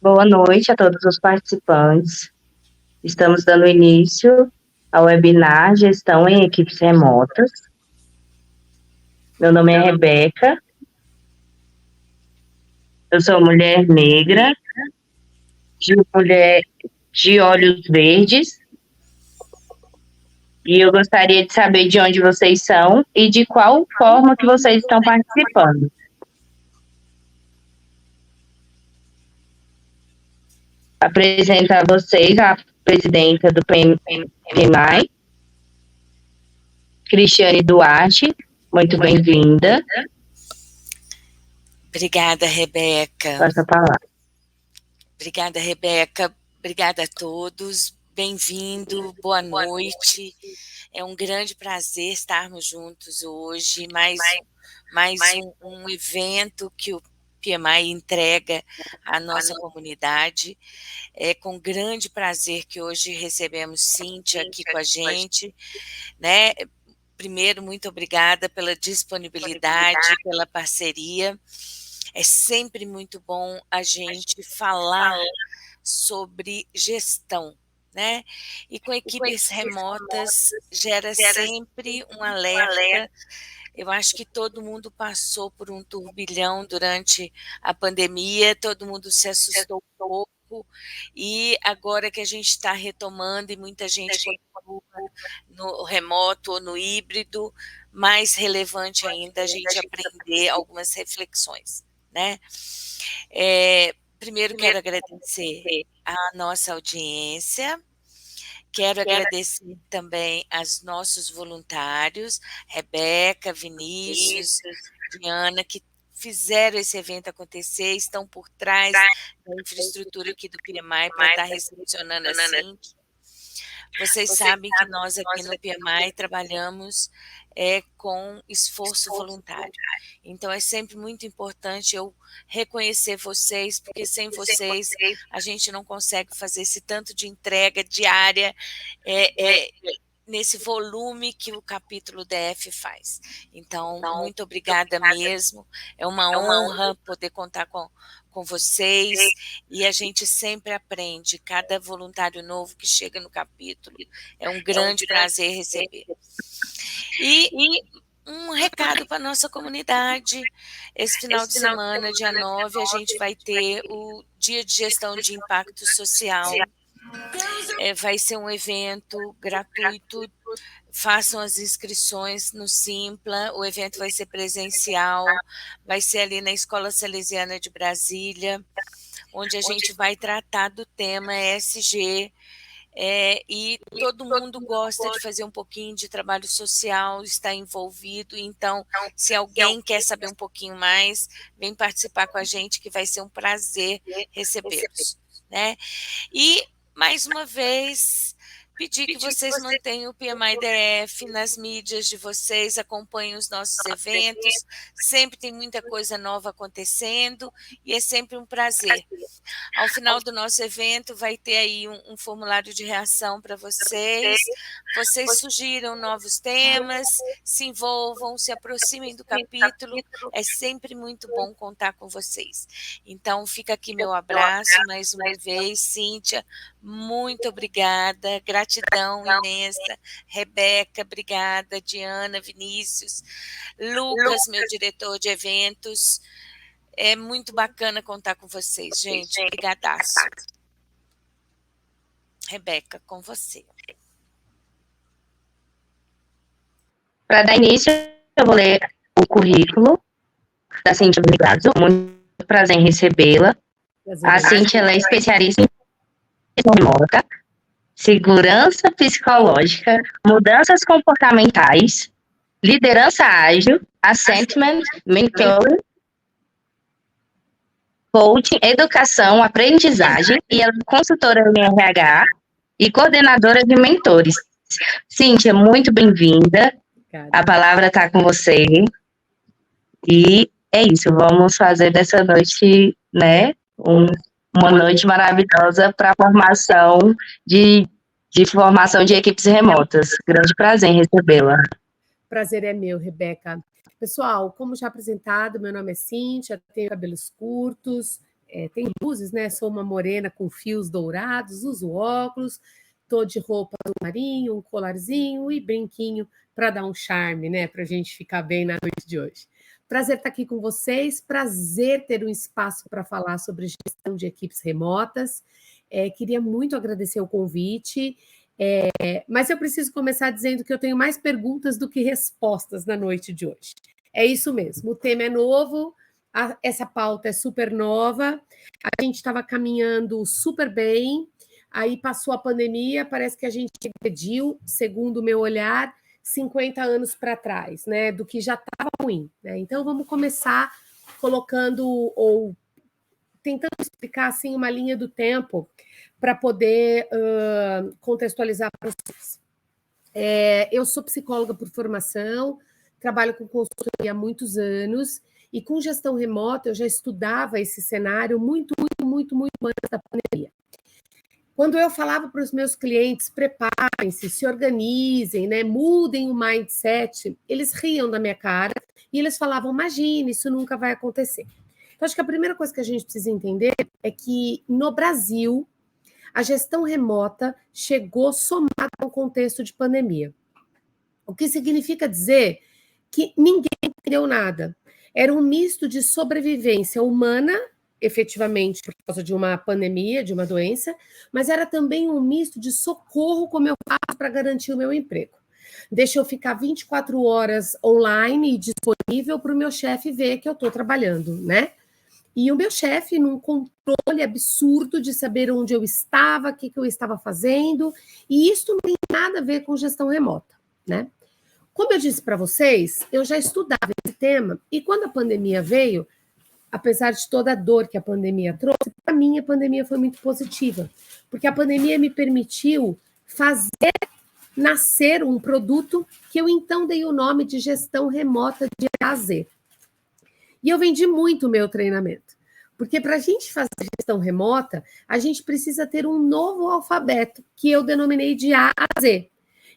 Boa noite a todos os participantes. Estamos dando início ao webinar Gestão em Equipes Remotas. Meu nome é Rebeca, eu sou mulher negra, mulher de olhos verdes, e eu gostaria de saber de onde vocês são e de qual forma que vocês estão participando. Apresento a vocês a presidenta do PMI, Cristiane Duarte. Muito bem-vinda. Obrigada, Rebeca. Passa a palavra. Obrigada, Rebeca. Obrigada a todos. Bem-vindo, boa noite. É um grande prazer estarmos juntos hoje. Mais um evento que o PMI entrega à nossa comunidade. É com grande prazer que hoje recebemos Cíntia aqui com a gente, né? Primeiro, muito obrigada pela disponibilidade, pela parceria. É sempre muito bom a gente falar sobre gestão, né? E com equipes remotas gera sempre um alerta. Eu acho que todo mundo passou por um turbilhão durante a pandemia, todo mundo se assustou um pouco, e agora que a gente está retomando e muita gente continua no remoto ou no híbrido, mais relevante ainda a gente aprender algumas reflexões, né? Primeiro quero agradecer a nossa audiência, quero agradecer também aos nossos voluntários, Rebeca, Vinícius, Diana, que fizeram esse evento acontecer, estão por trás da infraestrutura aqui do PMI para estar recepcionando a Cíntia. Vocês sabem que nós aqui no PMI trabalhamos com esforço voluntário. Então, é sempre muito importante eu reconhecer vocês, porque sem vocês a gente não consegue fazer esse tanto de entrega diária nesse volume que o capítulo DF faz. Então, muito obrigada mesmo. É uma honra poder contar com vocês, e a gente sempre aprende. Cada voluntário novo que chega no capítulo é um grande prazer receber. E um recado para a nossa comunidade: esse final de semana, dia 9, a gente vai ter o Dia de Gestão de Impacto Social. Vai ser um evento gratuito. Façam as inscrições no Simpla. O evento vai ser presencial, vai ser ali na Escola Salesiana de Brasília, onde a gente vai tratar do tema ESG. E todo mundo gosta de fazer um pouquinho de trabalho social, está envolvido. Então, se alguém quer saber um pouquinho mais, vem participar com a gente, que vai ser um prazer recebê-los, né? E, mais uma vez, pedir que vocês mantenham o PMI DF nas mídias de vocês, acompanhem os nossos eventos, sempre tem muita coisa nova acontecendo, e é sempre um prazer. Ao final do nosso evento vai ter aí um formulário de reação para vocês. Vocês sugiram novos temas, se envolvam, se aproximem do capítulo. É sempre muito bom contar com vocês. Então, fica aqui meu abraço mais uma vez. Cíntia, muito obrigada, gratidão imensa. Rebeca, obrigada. Diana, Vinícius, Lucas, meu diretor de eventos. É muito bacana contar com vocês, gente. Obrigadaço. Rebeca, com você. Para dar início, eu vou ler o currículo da Cíntia Brigado. Muito prazer em recebê-la. A Cíntia ela é especialista em remota, segurança psicológica, mudanças comportamentais, liderança ágil, assessment, mentoring, coaching, educação, aprendizagem, e ela é consultora em RH e coordenadora de mentores. Cíntia, muito bem-vinda. A palavra está com você. E é isso, vamos fazer dessa noite, né, uma noite maravilhosa para a formação de formação de equipes remotas. Grande prazer em recebê-la. Prazer é meu, Rebeca. Pessoal, como já apresentado, meu nome é Cíntia, tenho cabelos curtos, tem luzes, né? Sou uma morena com fios dourados, uso óculos, estou de roupa azul marinho, um colarzinho e brinquinho para dar um charme, né? Para a gente ficar bem na noite de hoje. Prazer estar aqui com vocês, prazer ter um espaço para falar sobre gestão de equipes remotas. Queria muito agradecer o convite, mas eu preciso começar dizendo que eu tenho mais perguntas do que respostas na noite de hoje. É isso mesmo, o tema é novo, essa pauta é super nova, a gente estava caminhando super bem, aí passou a pandemia, parece que a gente regrediu, segundo o meu olhar, 50 anos para trás, né, do que já estava ruim, né? Então vamos começar colocando ou tentando explicar assim uma linha do tempo para poder contextualizar para vocês. Eu sou psicóloga por formação, trabalho com consultoria há muitos anos e com gestão remota eu já estudava esse cenário muito antes da pandemia. Quando eu falava para os meus clientes, preparem-se, se organizem, né, mudem o mindset, eles riam da minha cara e eles falavam, imagina, isso nunca vai acontecer. Então, acho que a primeira coisa que a gente precisa entender é que, no Brasil, a gestão remota chegou somada ao contexto de pandemia. O que significa dizer que ninguém entendeu nada. Era um misto de sobrevivência humana, efetivamente, por causa de uma pandemia, de uma doença, mas era também um misto de socorro, como eu faço para garantir o meu emprego. Deixa eu ficar 24 horas online e disponível para o meu chefe ver que eu estou trabalhando, né? E o meu chefe, num controle absurdo de saber onde eu estava, o que eu estava fazendo, e isso não tem nada a ver com gestão remota, né? Como eu disse para vocês, eu já estudava esse tema, e quando a pandemia veio, apesar de toda a dor que a pandemia trouxe, para mim a pandemia foi muito positiva, porque a pandemia me permitiu fazer nascer um produto que eu então dei o nome de gestão remota de A a Z. E eu vendi muito o meu treinamento, porque para a gente fazer gestão remota, a gente precisa ter um novo alfabeto, que eu denominei de A a Z.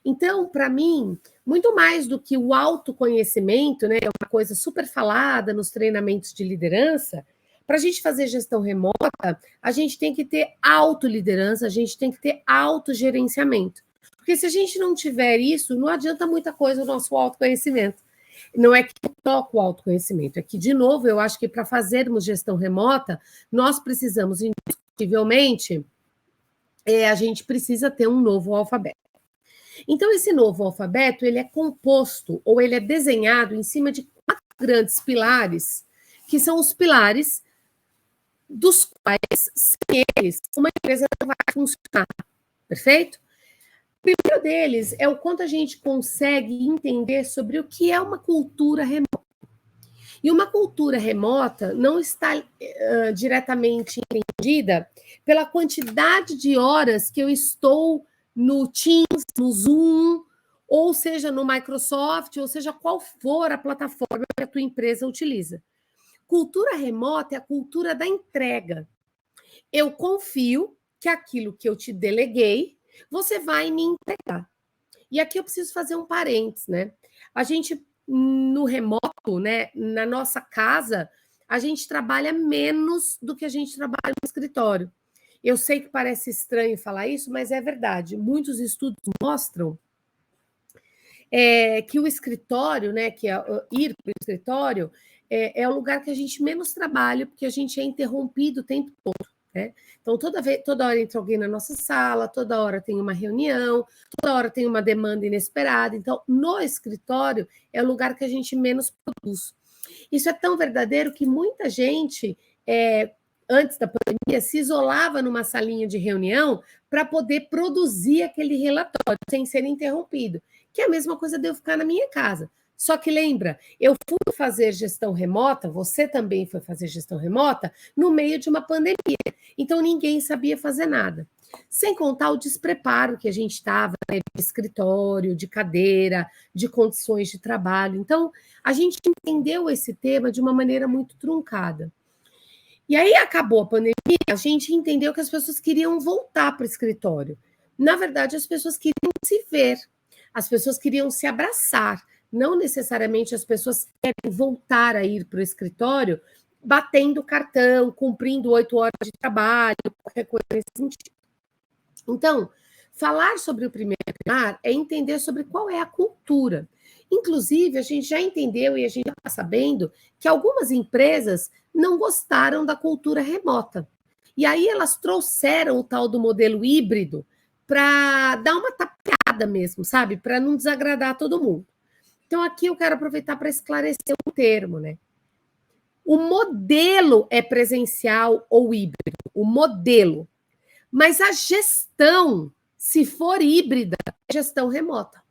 Então, para mim, muito mais do que o autoconhecimento, né, é uma coisa super falada nos treinamentos de liderança, para a gente fazer gestão remota, a gente tem que ter autoliderança, a gente tem que ter autogerenciamento. Porque se a gente não tiver isso, não adianta muita coisa o nosso autoconhecimento. Não é que eu toco o autoconhecimento, é que, de novo, eu acho que para fazermos gestão remota, nós precisamos, indiscutivelmente, a gente precisa ter um novo alfabeto. Então, esse novo alfabeto, ele é composto, ou ele é desenhado em cima de 4 grandes pilares, que são os pilares dos quais, sem eles, uma empresa não vai funcionar, perfeito? O primeiro deles é o quanto a gente consegue entender sobre o que é uma cultura remota. E uma cultura remota não está diretamente entendida pela quantidade de horas que eu estou no Teams, no Zoom, ou seja, no Microsoft, ou seja, qual for a plataforma que a tua empresa utiliza. Cultura remota é a cultura da entrega. Eu confio que aquilo que eu te deleguei, você vai me entregar. E aqui eu preciso fazer um parênteses, né? A gente, no remoto, né, na nossa casa, a gente trabalha menos do que a gente trabalha no escritório. Eu sei que parece estranho falar isso, mas é verdade. Muitos estudos mostram que o escritório, né, que é ir para o escritório, é o lugar que a gente menos trabalha, porque a gente é interrompido o tempo todo, né? Então, toda hora entra alguém na nossa sala, toda hora tem uma reunião, toda hora tem uma demanda inesperada. Então, no escritório é o lugar que a gente menos produz. Isso é tão verdadeiro que muita gente, antes da pandemia, se isolava numa salinha de reunião para poder produzir aquele relatório sem ser interrompido, que é a mesma coisa de eu ficar na minha casa. Só que lembra, eu fui fazer gestão remota, você também foi fazer gestão remota, no meio de uma pandemia. Então, ninguém sabia fazer nada. Sem contar o despreparo que a gente estava, né, de escritório, de cadeira, de condições de trabalho. Então, a gente entendeu esse tema de uma maneira muito truncada. E aí acabou a pandemia, a gente entendeu que as pessoas queriam voltar para o escritório. Na verdade, as pessoas queriam se ver, as pessoas queriam se abraçar. Não necessariamente as pessoas querem voltar a ir para o escritório batendo cartão, cumprindo 8 horas de trabalho, qualquer coisa nesse sentido. Então, falar sobre o primeiro pilar é entender sobre qual é a cultura. Inclusive, a gente já entendeu e a gente já está sabendo que algumas empresas não gostaram da cultura remota. E aí elas trouxeram o tal do modelo híbrido para dar uma tapeada mesmo, sabe? Para não desagradar todo mundo. Então, aqui eu quero aproveitar para esclarecer um termo, né? O modelo é presencial ou híbrido, o modelo. Mas a gestão, se for híbrida, é gestão remota.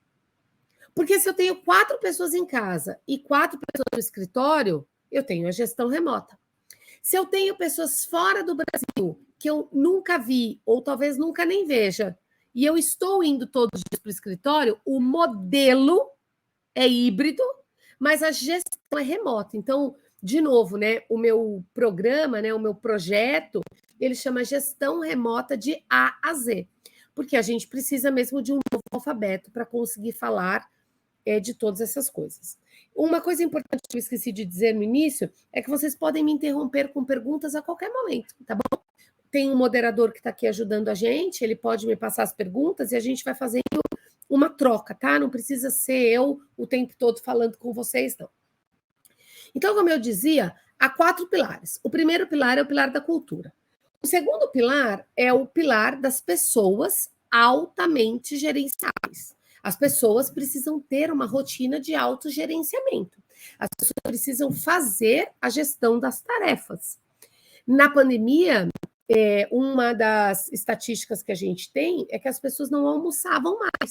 Porque se eu tenho 4 pessoas em casa e 4 pessoas no escritório, eu tenho a gestão remota. Se eu tenho pessoas fora do Brasil, que eu nunca vi, ou talvez nunca nem veja, e eu estou indo todos os dias para o escritório, o modelo é híbrido, mas a gestão é remota. Então, de novo, né, o meu programa, né, o meu projeto, ele chama Gestão Remota de A a Z, porque a gente precisa mesmo de um novo alfabeto para conseguir falar de todas essas coisas. Uma coisa importante que eu esqueci de dizer no início é que vocês podem me interromper com perguntas a qualquer momento, tá bom? Tem um moderador que está aqui ajudando a gente, ele pode me passar as perguntas e a gente vai fazendo uma troca, tá? Não precisa ser eu o tempo todo falando com vocês, não. Então, como eu dizia, há 4 pilares. O primeiro pilar é o pilar da cultura. O segundo pilar é o pilar das pessoas altamente gerenciáveis. As pessoas precisam ter uma rotina de autogerenciamento. As pessoas precisam fazer a gestão das tarefas. Na pandemia, uma das estatísticas que a gente tem é que as pessoas não almoçavam mais.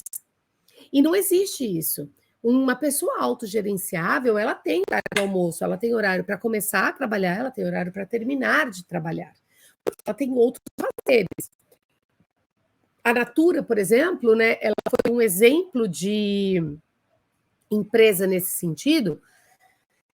E não existe isso. Uma pessoa autogerenciável, ela tem horário de almoço, ela tem horário para começar a trabalhar, ela tem horário para terminar de trabalhar. Ela tem outros fazeres. A Natura, por exemplo, né, ela foi um exemplo de empresa nesse sentido,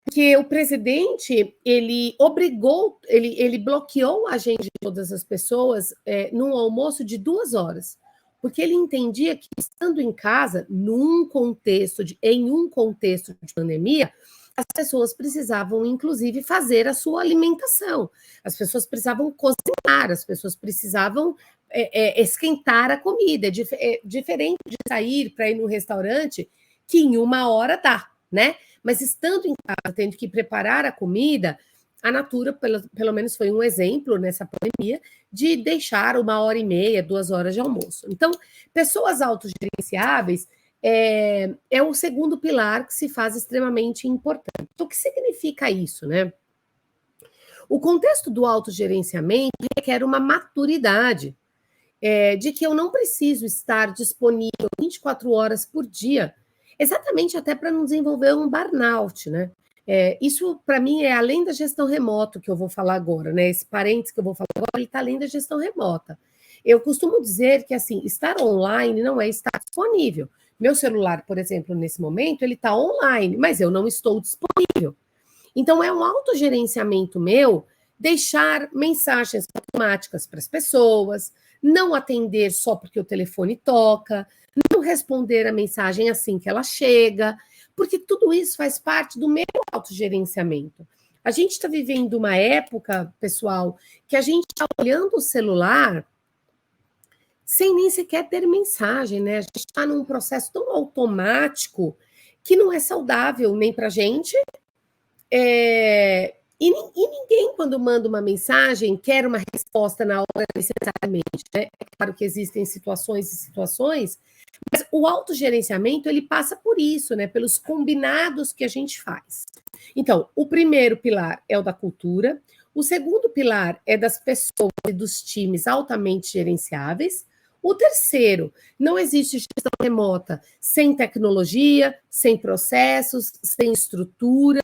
porque o presidente, ele obrigou, ele bloqueou a agenda de todas as pessoas num almoço de 2 horas, porque ele entendia que, estando em casa, em um contexto de pandemia, as pessoas precisavam, inclusive, fazer a sua alimentação, as pessoas precisavam cozinhar, as pessoas precisavam esquentar a comida. É diferente de sair para ir no restaurante, que em 1 hora dá, né? Mas estando em casa, tendo que preparar a comida, a Natura, pelo menos, foi um exemplo nessa pandemia de deixar 1h30, 2 horas de almoço. Então, pessoas autogerenciáveis é o segundo pilar que se faz extremamente importante. Então, o que significa isso, né? O contexto do autogerenciamento requer uma maturidade de que eu não preciso estar disponível 24 horas por dia, exatamente até para não desenvolver um burnout, né? Isso, para mim, é além da gestão remota que eu vou falar agora, né? Esse parênteses que eu vou falar agora, ele está além da gestão remota. Eu costumo dizer que, assim, estar online não é estar disponível. Meu celular, por exemplo, nesse momento, ele está online, mas eu não estou disponível. Então, é um autogerenciamento meu deixar mensagens automáticas para as pessoas, não atender só porque o telefone toca, não responder a mensagem assim que ela chega, porque tudo isso faz parte do meu autogerenciamento. A gente está vivendo uma época, pessoal, que a gente está olhando o celular sem nem sequer ter mensagem, né? A gente está num processo tão automático que não é saudável nem para a gente. E ninguém, quando manda uma mensagem, quer uma resposta na hora necessariamente, né? É claro que existem situações e situações, mas o autogerenciamento, ele passa por isso, né? Pelos combinados que a gente faz. Então, o primeiro pilar é o da cultura, o segundo pilar é das pessoas e dos times altamente gerenciáveis. O terceiro, não existe gestão remota sem tecnologia, sem processos, sem estrutura.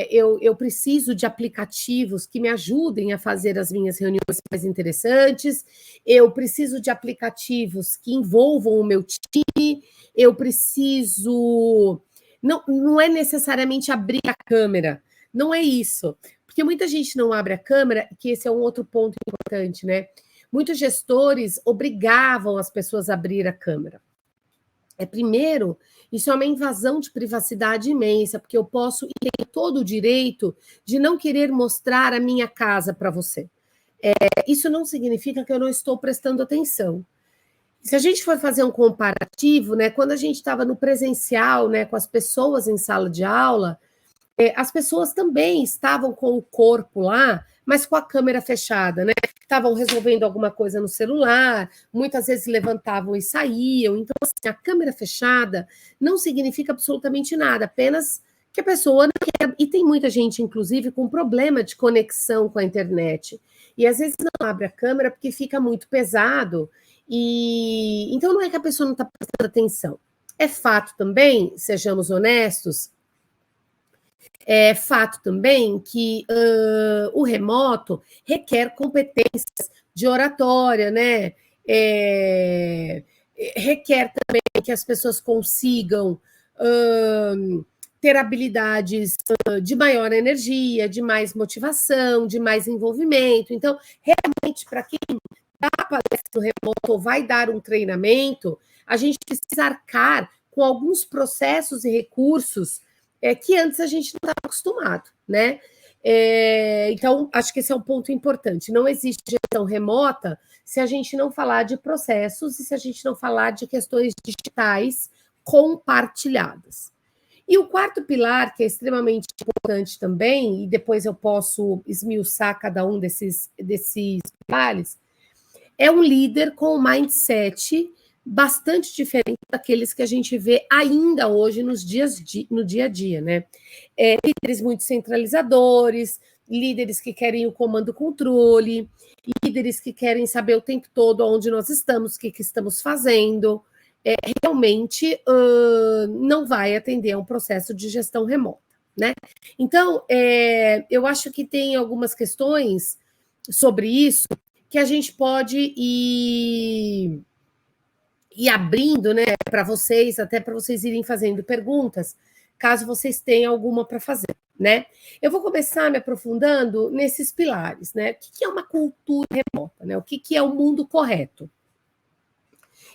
Eu preciso de aplicativos que me ajudem a fazer as minhas reuniões mais interessantes, eu preciso de aplicativos que envolvam o meu time, eu preciso... Não é necessariamente abrir a câmera, não é isso, porque muita gente não abre a câmera, que esse é um outro ponto importante, né? Muitos gestores obrigavam as pessoas a abrir a câmera. Primeiro, isso é uma invasão de privacidade imensa, porque eu posso e tenho todo o direito de não querer mostrar a minha casa para você. Isso não significa que eu não estou prestando atenção. Se a gente for fazer um comparativo, né, quando a gente estava no presencial, né, com as pessoas em sala de aula, as pessoas também estavam com o corpo lá, mas com a câmera fechada, né? Estavam resolvendo alguma coisa no celular, muitas vezes levantavam e saíam. Então, assim, a câmera fechada não significa absolutamente nada, apenas que a pessoa não quer. E tem muita gente, inclusive, com problema de conexão com a internet. E às vezes não abre a câmera porque fica muito pesado. E então não é que a pessoa não está prestando atenção. É fato também, sejamos honestos, é fato também que o remoto requer competências de oratória, né? Requer também que as pessoas consigam ter habilidades de maior energia, de mais motivação, de mais envolvimento. Então, realmente, para quem dá palestra no remoto ou vai dar um treinamento, a gente precisa arcar com alguns processos e recursos que antes a gente não estava acostumado, né? Então, acho que esse é um ponto importante. Não existe gestão remota se a gente não falar de processos e se a gente não falar de questões digitais compartilhadas. E o quarto pilar, que é extremamente importante também, e depois eu posso esmiuçar cada um desses pilares, é um líder com um mindset bastante diferente daqueles que a gente vê ainda hoje no dia a dia, né? Líderes muito centralizadores, líderes que querem o comando-controle, líderes que querem saber o tempo todo onde nós estamos, o que estamos fazendo. Realmente não vai atender a um processo de gestão remota, né? Então, eu acho que tem algumas questões sobre isso que a gente pode ir abrindo, né, para vocês, até para vocês irem fazendo perguntas, caso vocês tenham alguma para fazer, né? Eu vou começar me aprofundando nesses pilares, né? O que é uma cultura remota, né? O que é o mundo correto?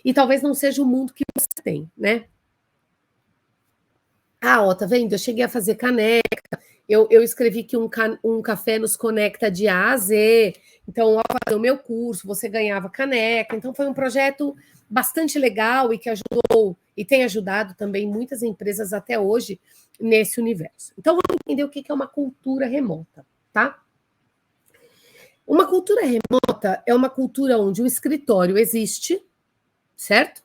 E talvez não seja o mundo que você tem, né? Tá vendo? Eu cheguei a fazer caneca, eu escrevi que um café nos conecta de A a Z, então, ao fazer o meu curso, você ganhava caneca, então foi um projeto bastante legal e que ajudou, e tem ajudado também muitas empresas até hoje nesse universo. Então, vamos entender o que é uma cultura remota, tá? Uma cultura remota é uma cultura onde o escritório existe, certo?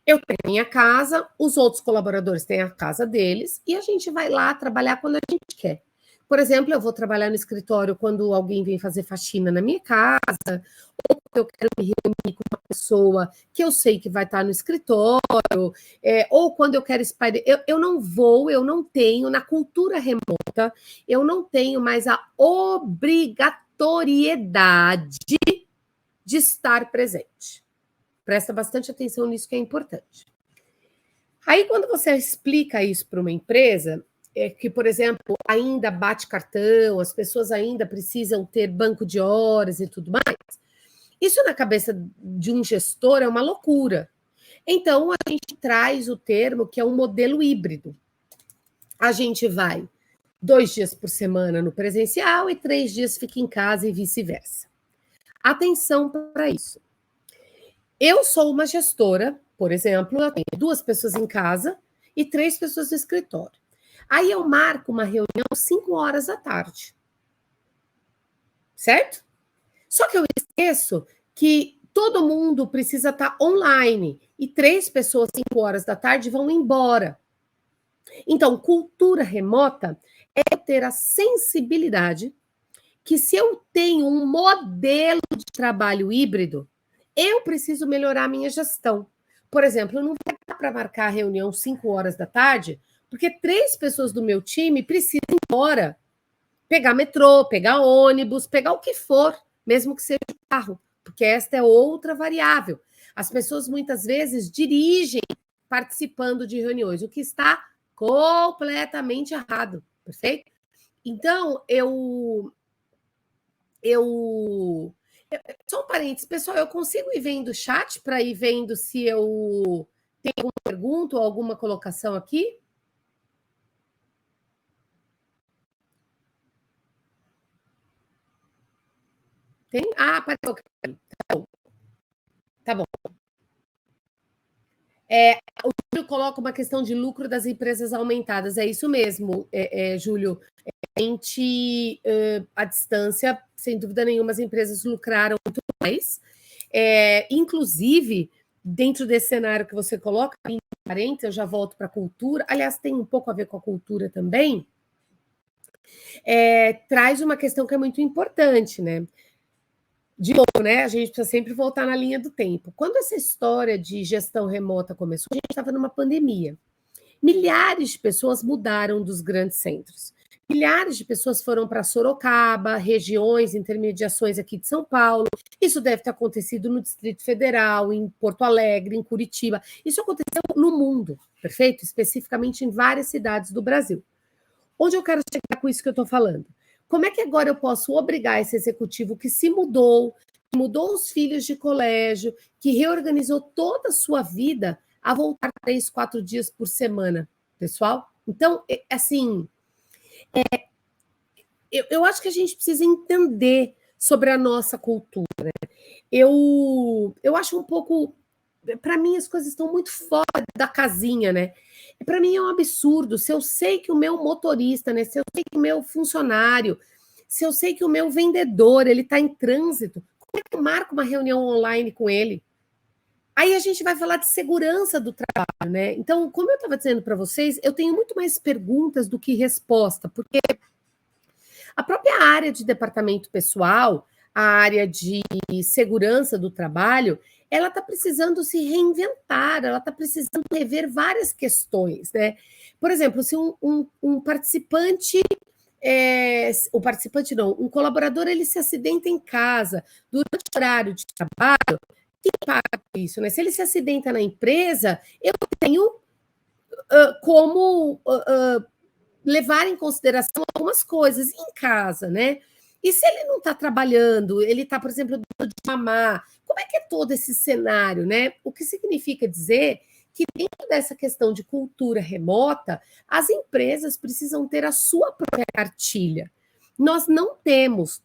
Eu tenho a minha casa, os outros colaboradores têm a casa deles, e a gente vai lá trabalhar quando a gente quer. Por exemplo, eu vou trabalhar no escritório quando alguém vem fazer faxina na minha casa, ou quando eu quero me reunir com uma pessoa que eu sei que vai estar no escritório, ou quando eu quero espalhar. Eu não tenho, na cultura remota, eu não tenho mais a obrigatoriedade de estar presente. Presta bastante atenção nisso que é importante. Aí, quando você explica isso para uma empresa, que, por exemplo, ainda bate cartão, as pessoas ainda precisam ter banco de horas e tudo mais, isso na cabeça de um gestor é uma loucura. Então, a gente traz o termo que é um modelo híbrido. A gente vai 2 dias por semana no presencial e 3 dias fica em casa e vice-versa. Atenção para isso. Eu sou uma gestora, por exemplo, eu tenho 2 pessoas em casa e 3 pessoas no escritório. Aí eu marco uma reunião 5 horas da tarde. Certo? Só que eu esqueço que todo mundo precisa estar online e 3 pessoas 5 horas da tarde vão embora. Então, cultura remota é ter a sensibilidade que se eu tenho um modelo de trabalho híbrido, eu preciso melhorar a minha gestão. Por exemplo, não vai dar para marcar a reunião 5 horas da tarde, porque 3 pessoas do meu time precisam ir embora. Pegar metrô, pegar ônibus, pegar o que for, mesmo que seja carro, porque esta é outra variável. As pessoas muitas vezes dirigem participando de reuniões, o que está completamente errado, perfeito? Então, só um parênteses, pessoal, eu consigo ir vendo o chat para ir vendo se eu Tem alguma pergunta ou alguma colocação aqui? Tem? Ah, apareceu. Tá bom. O Júlio coloca uma questão de lucro das empresas aumentadas. É isso mesmo, Júlio. À distância, sem dúvida nenhuma, as empresas lucraram muito mais. Inclusive, dentro desse cenário que você coloca, em parênteses, eu já volto para a cultura. Aliás, tem um pouco a ver com a cultura também. Traz uma questão que é muito importante, né? De novo, né? A gente precisa sempre voltar na linha do tempo. Quando essa história de gestão remota começou, a gente estava numa pandemia. Milhares de pessoas mudaram dos grandes centros. Milhares de pessoas foram para Sorocaba, regiões, intermediações aqui de São Paulo. Isso deve ter acontecido no Distrito Federal, em Porto Alegre, em Curitiba. Isso aconteceu no mundo, perfeito? Especificamente em várias cidades do Brasil. Onde eu quero chegar com isso que eu estou falando? Como é que agora eu posso obrigar esse executivo que se mudou, que mudou os filhos de colégio, que reorganizou toda a sua vida a voltar 3, 4 dias por semana, pessoal? Então, assim, eu acho que a gente precisa entender sobre a nossa cultura, né? Eu acho um pouco... Para mim, as coisas estão muito fora da casinha, né? Para mim é um absurdo. Se eu sei que o meu motorista, né? Se eu sei que o meu funcionário, se eu sei que o meu vendedor, ele está em trânsito, como é que eu marco uma reunião online com ele? Aí a gente vai falar de segurança do trabalho, né? Então, como eu estava dizendo para vocês, eu tenho muito mais perguntas do que resposta, porque a própria área de departamento pessoal, a área de segurança do trabalho, ela está precisando se reinventar, ela está precisando rever várias questões, né? Por exemplo, se um participante, um colaborador, ele se acidenta em casa durante o horário de trabalho, quem paga por isso, né? Se ele se acidenta na empresa, eu tenho como levar em consideração algumas coisas em casa, né? E se ele não está trabalhando, ele está, por exemplo, dando de mamar, como é que é todo esse cenário, né? O que significa dizer que dentro dessa questão de cultura remota, as empresas precisam ter a sua própria cartilha. Nós não temos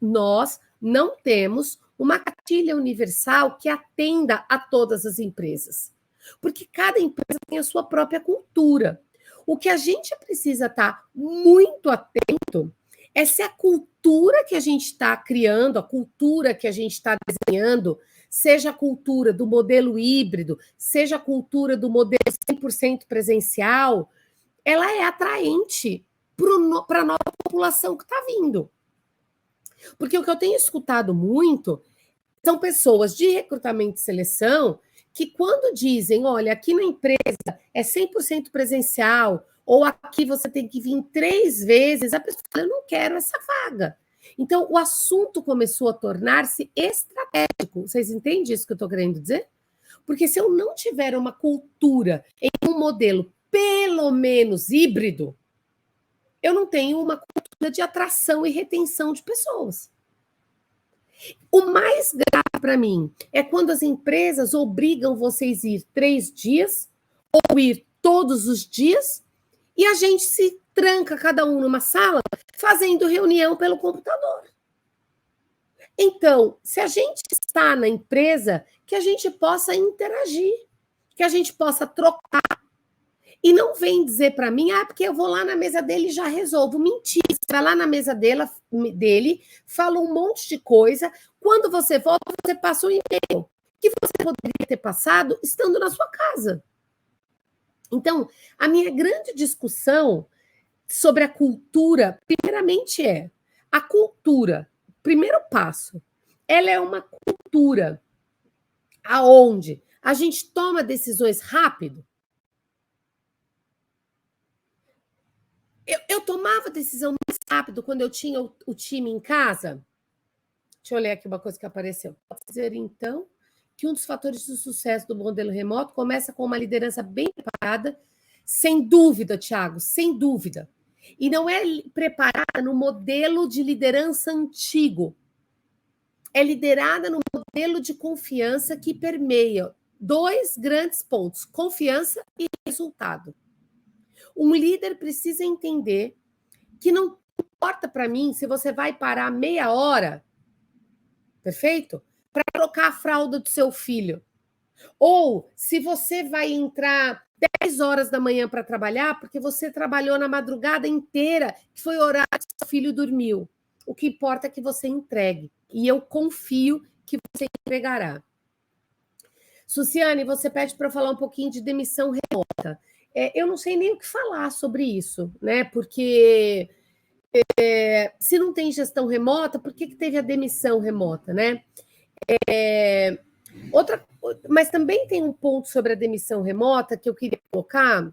uma cartilha universal que atenda a todas as empresas, porque cada empresa tem a sua própria cultura. O que a gente precisa estar muito atento é se a cultura que a gente está criando, a cultura que a gente está desenhando, seja a cultura do modelo híbrido, seja a cultura do modelo 100% presencial, ela é atraente para a nova população que está vindo. Porque o que eu tenho escutado muito são pessoas de recrutamento e seleção que quando dizem, olha, aqui na empresa é 100% presencial, ou aqui você tem que vir 3 vezes, a pessoa fala, eu não quero essa vaga. Então, o assunto começou a tornar-se estratégico. Vocês entendem isso que eu estou querendo dizer? Porque se eu não tiver uma cultura em um modelo pelo menos híbrido, eu não tenho uma cultura de atração e retenção de pessoas. O mais grave para mim é quando as empresas obrigam vocês a ir 3 dias ou ir todos os dias e a gente se tranca cada um numa sala fazendo reunião pelo computador. Então, se a gente está na empresa, que a gente possa interagir, que a gente possa trocar. E não vem dizer para mim, porque eu vou lá na mesa dele e já resolvo. Mentira, você vai lá na mesa dele, fala um monte de coisa, quando você volta, você passa um e-mail que você poderia ter passado estando na sua casa. Então, a minha grande discussão sobre a cultura, primeiramente a cultura, primeiro passo, ela é uma cultura aonde a gente toma decisões rápido. Eu tomava decisão mais rápido quando eu tinha o time em casa. Deixa eu olhar aqui uma coisa que apareceu. Posso dizer, então, que um dos fatores de sucesso do modelo remoto começa com uma liderança bem preparada, sem dúvida, Thiago, sem dúvida. E não é preparada no modelo de liderança antigo. É liderada no modelo de confiança que permeia dois grandes pontos: confiança e resultado. Um líder precisa entender que não importa para mim se você vai parar meia hora, perfeito? Para trocar a fralda do seu filho. Ou se você vai entrar 10 horas da manhã para trabalhar, porque você trabalhou na madrugada inteira, que foi o horário que seu filho dormiu. O que importa é que você entregue. E eu confio que você entregará. Suciane, você pede para falar um pouquinho de demissão remota. Eu não sei nem o que falar sobre isso, né? Porque se não tem gestão remota, por que teve a demissão remota, né? Mas também tem um ponto sobre a demissão remota que eu queria colocar.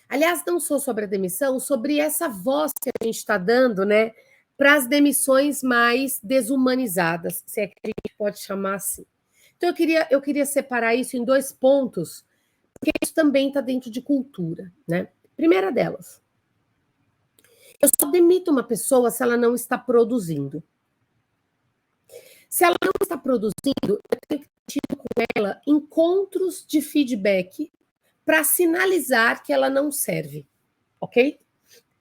Aliás, não só sobre a demissão, sobre essa voz que a gente está dando, né, para as demissões mais desumanizadas, se é que a gente pode chamar assim. Então, eu queria separar isso em dois pontos, porque isso também está dentro de cultura, né? Primeira delas, eu só demito uma pessoa se ela não está produzindo. Se ela não está produzindo, eu tenho que ter com ela encontros de feedback para sinalizar que ela não serve, ok?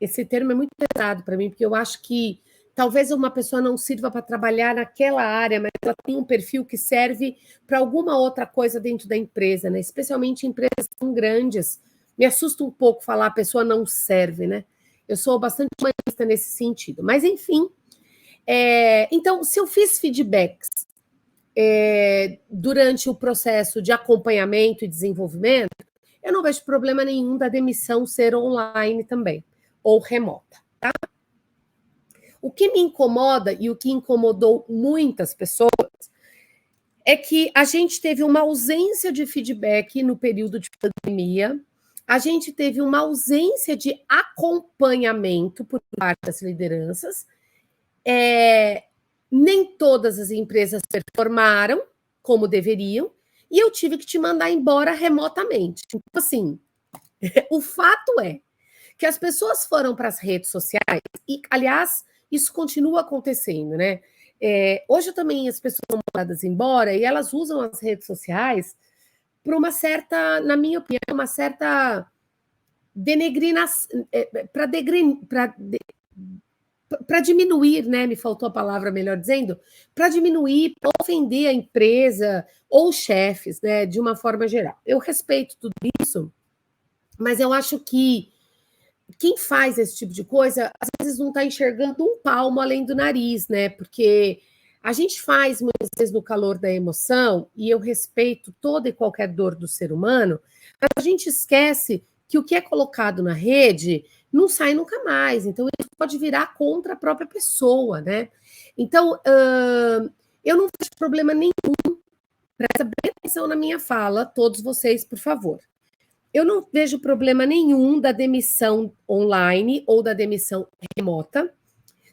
Esse termo é muito pesado para mim, porque eu acho que talvez uma pessoa não sirva para trabalhar naquela área, mas ela tem um perfil que serve para alguma outra coisa dentro da empresa, né? Especialmente empresas tão grandes. Me assusta um pouco falar a pessoa não serve, né? Eu sou bastante humanista nesse sentido. Mas, enfim, então, se eu fiz feedbacks durante o processo de acompanhamento e desenvolvimento, eu não vejo problema nenhum da demissão ser online também, ou remota, tá? O que me incomoda e o que incomodou muitas pessoas é que a gente teve uma ausência de feedback no período de pandemia, a gente teve uma ausência de acompanhamento por parte das lideranças, nem todas as empresas performaram como deveriam, e eu tive que te mandar embora remotamente. Então, assim, o fato é que as pessoas foram para as redes sociais, e, aliás, isso continua acontecendo, né? Hoje também as pessoas são mandadas embora e elas usam as redes sociais para uma certa, na minha opinião, uma certa denegrinação, para diminuir, né? Me faltou a palavra, melhor dizendo, para diminuir, para ofender a empresa ou chefes, né? De uma forma geral. Eu respeito tudo isso, mas eu acho que quem faz esse tipo de coisa, às vezes não está enxergando um palmo além do nariz, né? Porque a gente faz muitas vezes no calor da emoção, e eu respeito toda e qualquer dor do ser humano, mas a gente esquece que o que é colocado na rede não sai nunca mais. Então, isso pode virar contra a própria pessoa, né? Então, eu não vejo problema nenhum. Presta bem atenção na minha fala, todos vocês, por favor. Eu não vejo problema nenhum da demissão online ou da demissão remota,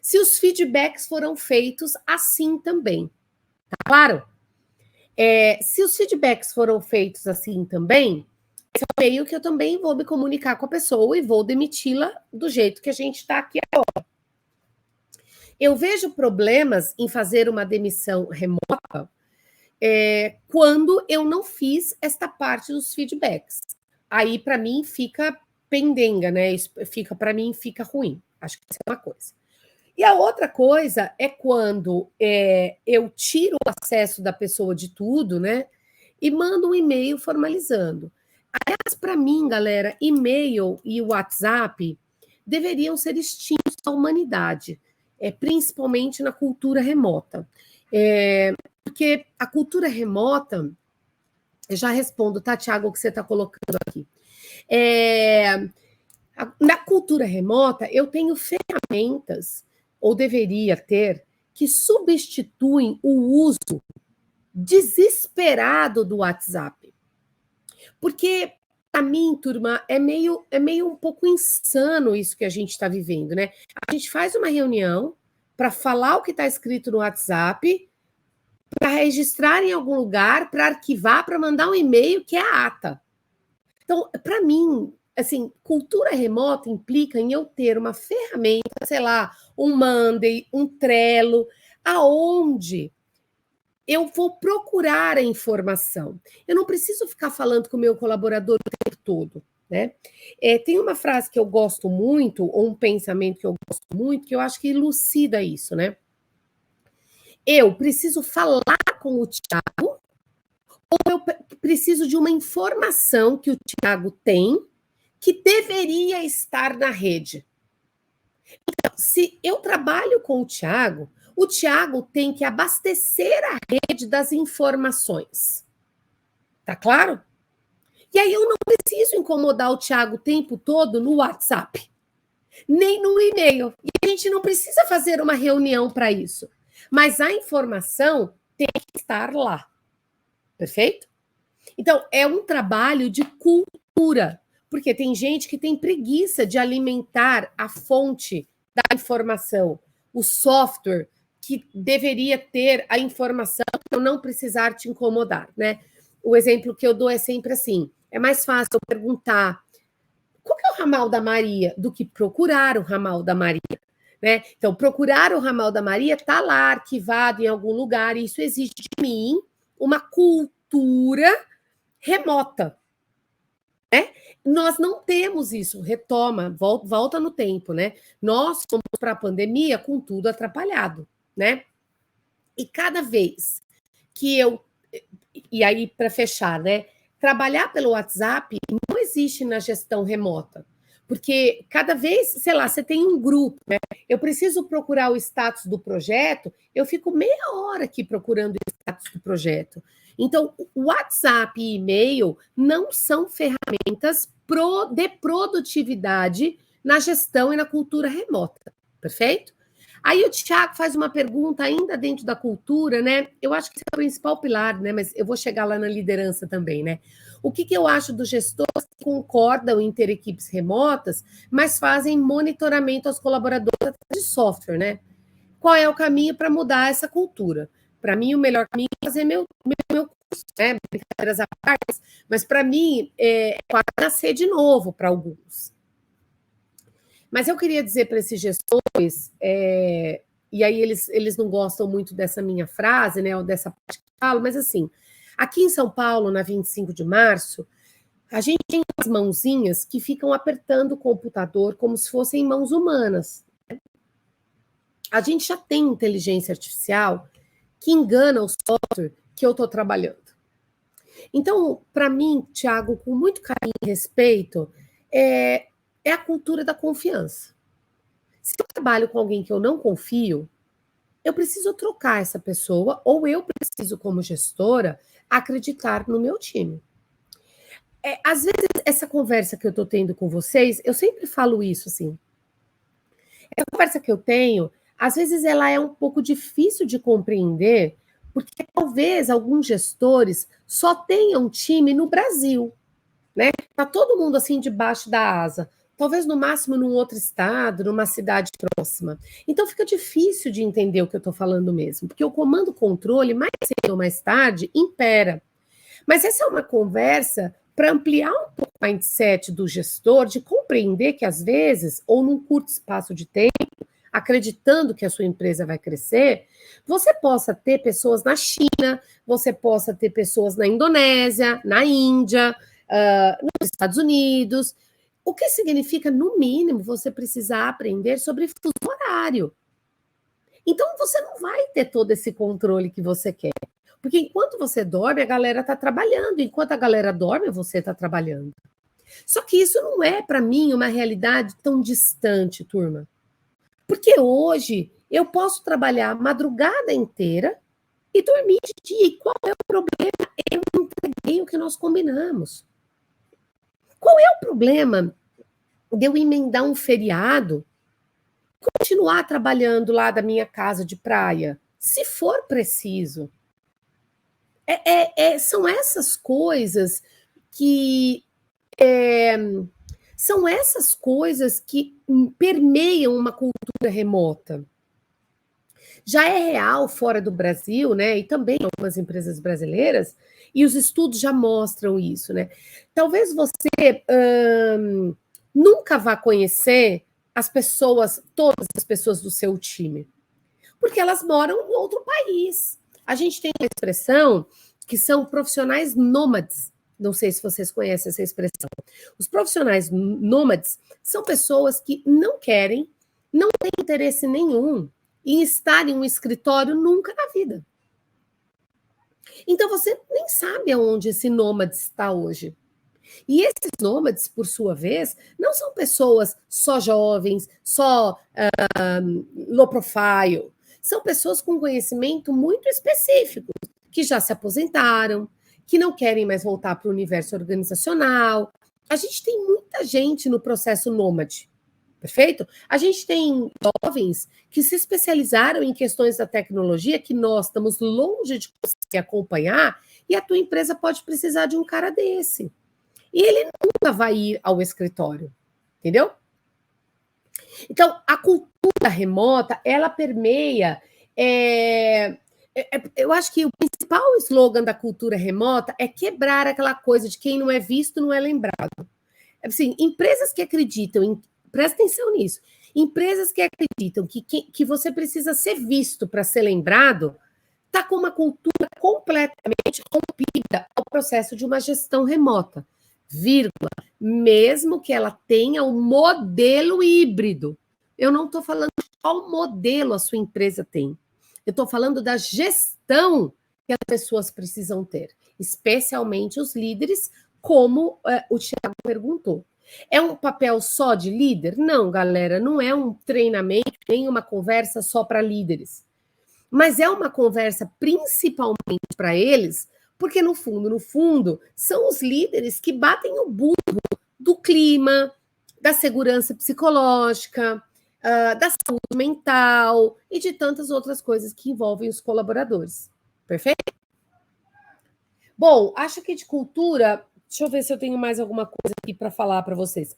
se os feedbacks foram feitos assim também. Tá claro? Se os feedbacks foram feitos assim também, esse é o meio que eu também vou me comunicar com a pessoa e vou demiti-la do jeito que a gente está aqui agora. Eu vejo problemas em fazer uma demissão remota quando eu não fiz esta parte dos feedbacks. Aí, para mim, fica pendenga, né? Para mim, fica ruim. Acho que isso é uma coisa. E a outra coisa é quando eu tiro o acesso da pessoa de tudo, né? E mando um e-mail formalizando. Aliás, para mim, galera, e-mail e WhatsApp deveriam ser extintos da humanidade, principalmente na cultura remota. Porque a cultura remota... Eu já respondo, tá, Thiago, o que você está colocando aqui. Na cultura remota, eu tenho ferramentas, ou deveria ter, que substituem o uso desesperado do WhatsApp. Porque, para mim, turma, é meio um pouco insano isso que a gente está vivendo, né? A gente faz uma reunião para falar o que está escrito no WhatsApp, para registrar em algum lugar, para arquivar, para mandar um e-mail que é a ata. Então, para mim, assim, cultura remota implica em eu ter uma ferramenta, sei lá, um Monday, um Trello, aonde eu vou procurar a informação. Eu não preciso ficar falando com o meu colaborador o tempo todo, né? Tem uma frase que eu gosto muito, ou um pensamento que eu gosto muito, que eu acho que elucida isso, né? Eu preciso falar com o Thiago, ou eu preciso de uma informação que o Thiago tem, que deveria estar na rede. Então, se eu trabalho com o Thiago tem que abastecer a rede das informações. Tá claro? E aí eu não preciso incomodar o Thiago o tempo todo no WhatsApp, nem no e-mail. E a gente não precisa fazer uma reunião para isso. Mas a informação tem que estar lá. Perfeito? Então, é um trabalho de cultura, porque tem gente que tem preguiça de alimentar a fonte da informação, o software que deveria ter a informação para eu não precisar te incomodar, né? O exemplo que eu dou é sempre assim, é mais fácil eu perguntar qual que é o ramal da Maria do que procurar o ramal da Maria, né? Então, procurar o ramal da Maria está lá arquivado em algum lugar e isso exige de mim uma cultura remota, né? Nós não temos isso, retoma, volta no tempo, né? Nós fomos para a pandemia com tudo atrapalhado, né? E cada vez que e aí para fechar, né? Trabalhar pelo WhatsApp não existe na gestão remota, porque cada vez, sei lá, você tem um grupo, né? Eu preciso procurar o status do projeto, eu fico meia hora aqui procurando o status do projeto. Então, o WhatsApp e e-mail não são ferramentas de produtividade na gestão e na cultura remota, perfeito? Aí o Thiago faz uma pergunta ainda dentro da cultura, né? Eu acho que esse é o principal pilar, né? Mas eu vou chegar lá na liderança também, né? O que eu acho dos gestores que concordam em ter equipes remotas, mas fazem monitoramento aos colaboradores de software, né? Qual é o caminho para mudar essa cultura? Para mim, o melhor caminho é fazer meu curso, né? Brincadeiras à parte, mas para mim é quase nascer de novo para alguns. Mas eu queria dizer para esses gestores, e aí eles não gostam muito dessa minha frase, né, ou dessa parte que eu falo, mas assim, aqui em São Paulo, na 25 de março, a gente tem as mãozinhas que ficam apertando o computador como se fossem mãos humanas. A gente já tem inteligência artificial que engana o software que eu estou trabalhando. Então, para mim, Thiago, com muito carinho e respeito, é a cultura da confiança. Se eu trabalho com alguém que eu não confio, eu preciso trocar essa pessoa, ou eu preciso, como gestora, acreditar no meu time. Às vezes, essa conversa que eu estou tendo com vocês, eu sempre falo isso, assim. Essa conversa que eu tenho, às vezes ela é um pouco difícil de compreender, porque talvez alguns gestores só tenham um time no Brasil, né? Tá todo mundo assim debaixo da asa. Talvez no máximo num outro estado, numa cidade próxima. Então fica difícil de entender o que eu estou falando mesmo, porque o comando-controle, mais cedo ou mais tarde, impera. Mas essa é uma conversa para ampliar um pouco o mindset do gestor, de compreender que às vezes, ou num curto espaço de tempo, acreditando que a sua empresa vai crescer, você possa ter pessoas na China, você possa ter pessoas na Indonésia, na Índia, nos Estados Unidos. O que significa, no mínimo, você precisar aprender sobre fuso horário. Então, você não vai ter todo esse controle que você quer. Porque enquanto você dorme, a galera está trabalhando. Enquanto a galera dorme, você está trabalhando. Só que isso não é, para mim, uma realidade tão distante, turma. Porque hoje eu posso trabalhar a madrugada inteira e dormir de dia. E qual é o problema? Eu não entreguei o que nós combinamos. Qual é o problema de eu emendar um feriado, continuar trabalhando lá da minha casa de praia, se for preciso? São essas coisas que permeiam uma cultura remota. Já é real fora do Brasil, né? E também em algumas empresas brasileiras, e os estudos já mostram isso, né? Talvez você nunca vá conhecer todas as pessoas do seu time, porque elas moram em outro país. A gente tem uma expressão que são profissionais nômades. Não sei se vocês conhecem essa expressão. Os profissionais nômades são pessoas que não querem, não têm interesse nenhum em estar em um escritório nunca na vida. Então, você nem sabe aonde esse nômade está hoje. E esses nômades, por sua vez, não são pessoas só jovens, só low profile. São pessoas com conhecimento muito específico, que já se aposentaram, que não querem mais voltar para o universo organizacional. A gente tem muita gente no processo nômade, perfeito? A gente tem jovens que se especializaram em questões da tecnologia que nós estamos longe de conseguir acompanhar, e a tua empresa pode precisar de um cara desse. E ele nunca vai ir ao escritório, entendeu? Então, a cultura remota, ela permeia... eu acho que o principal slogan da cultura remota é quebrar aquela coisa de quem não é visto não é lembrado. Assim, empresas que acreditam, presta atenção nisso, empresas que acreditam que você precisa ser visto para ser lembrado, está com uma cultura completamente rompida ao processo de uma gestão remota. Vírgula, mesmo que ela tenha um modelo híbrido. Eu não estou falando de qual modelo a sua empresa tem. Eu estou falando da gestão que as pessoas precisam ter, especialmente os líderes, como o Thiago perguntou. É um papel só de líder? Não, galera, não é um treinamento, nem uma conversa só para líderes. Mas é uma conversa principalmente para eles, porque no fundo, são os líderes que batem o burro do clima, da segurança psicológica, da saúde mental e de tantas outras coisas que envolvem os colaboradores. Perfeito? Bom, acho que de cultura... Deixa eu ver se eu tenho mais alguma coisa aqui para falar para vocês.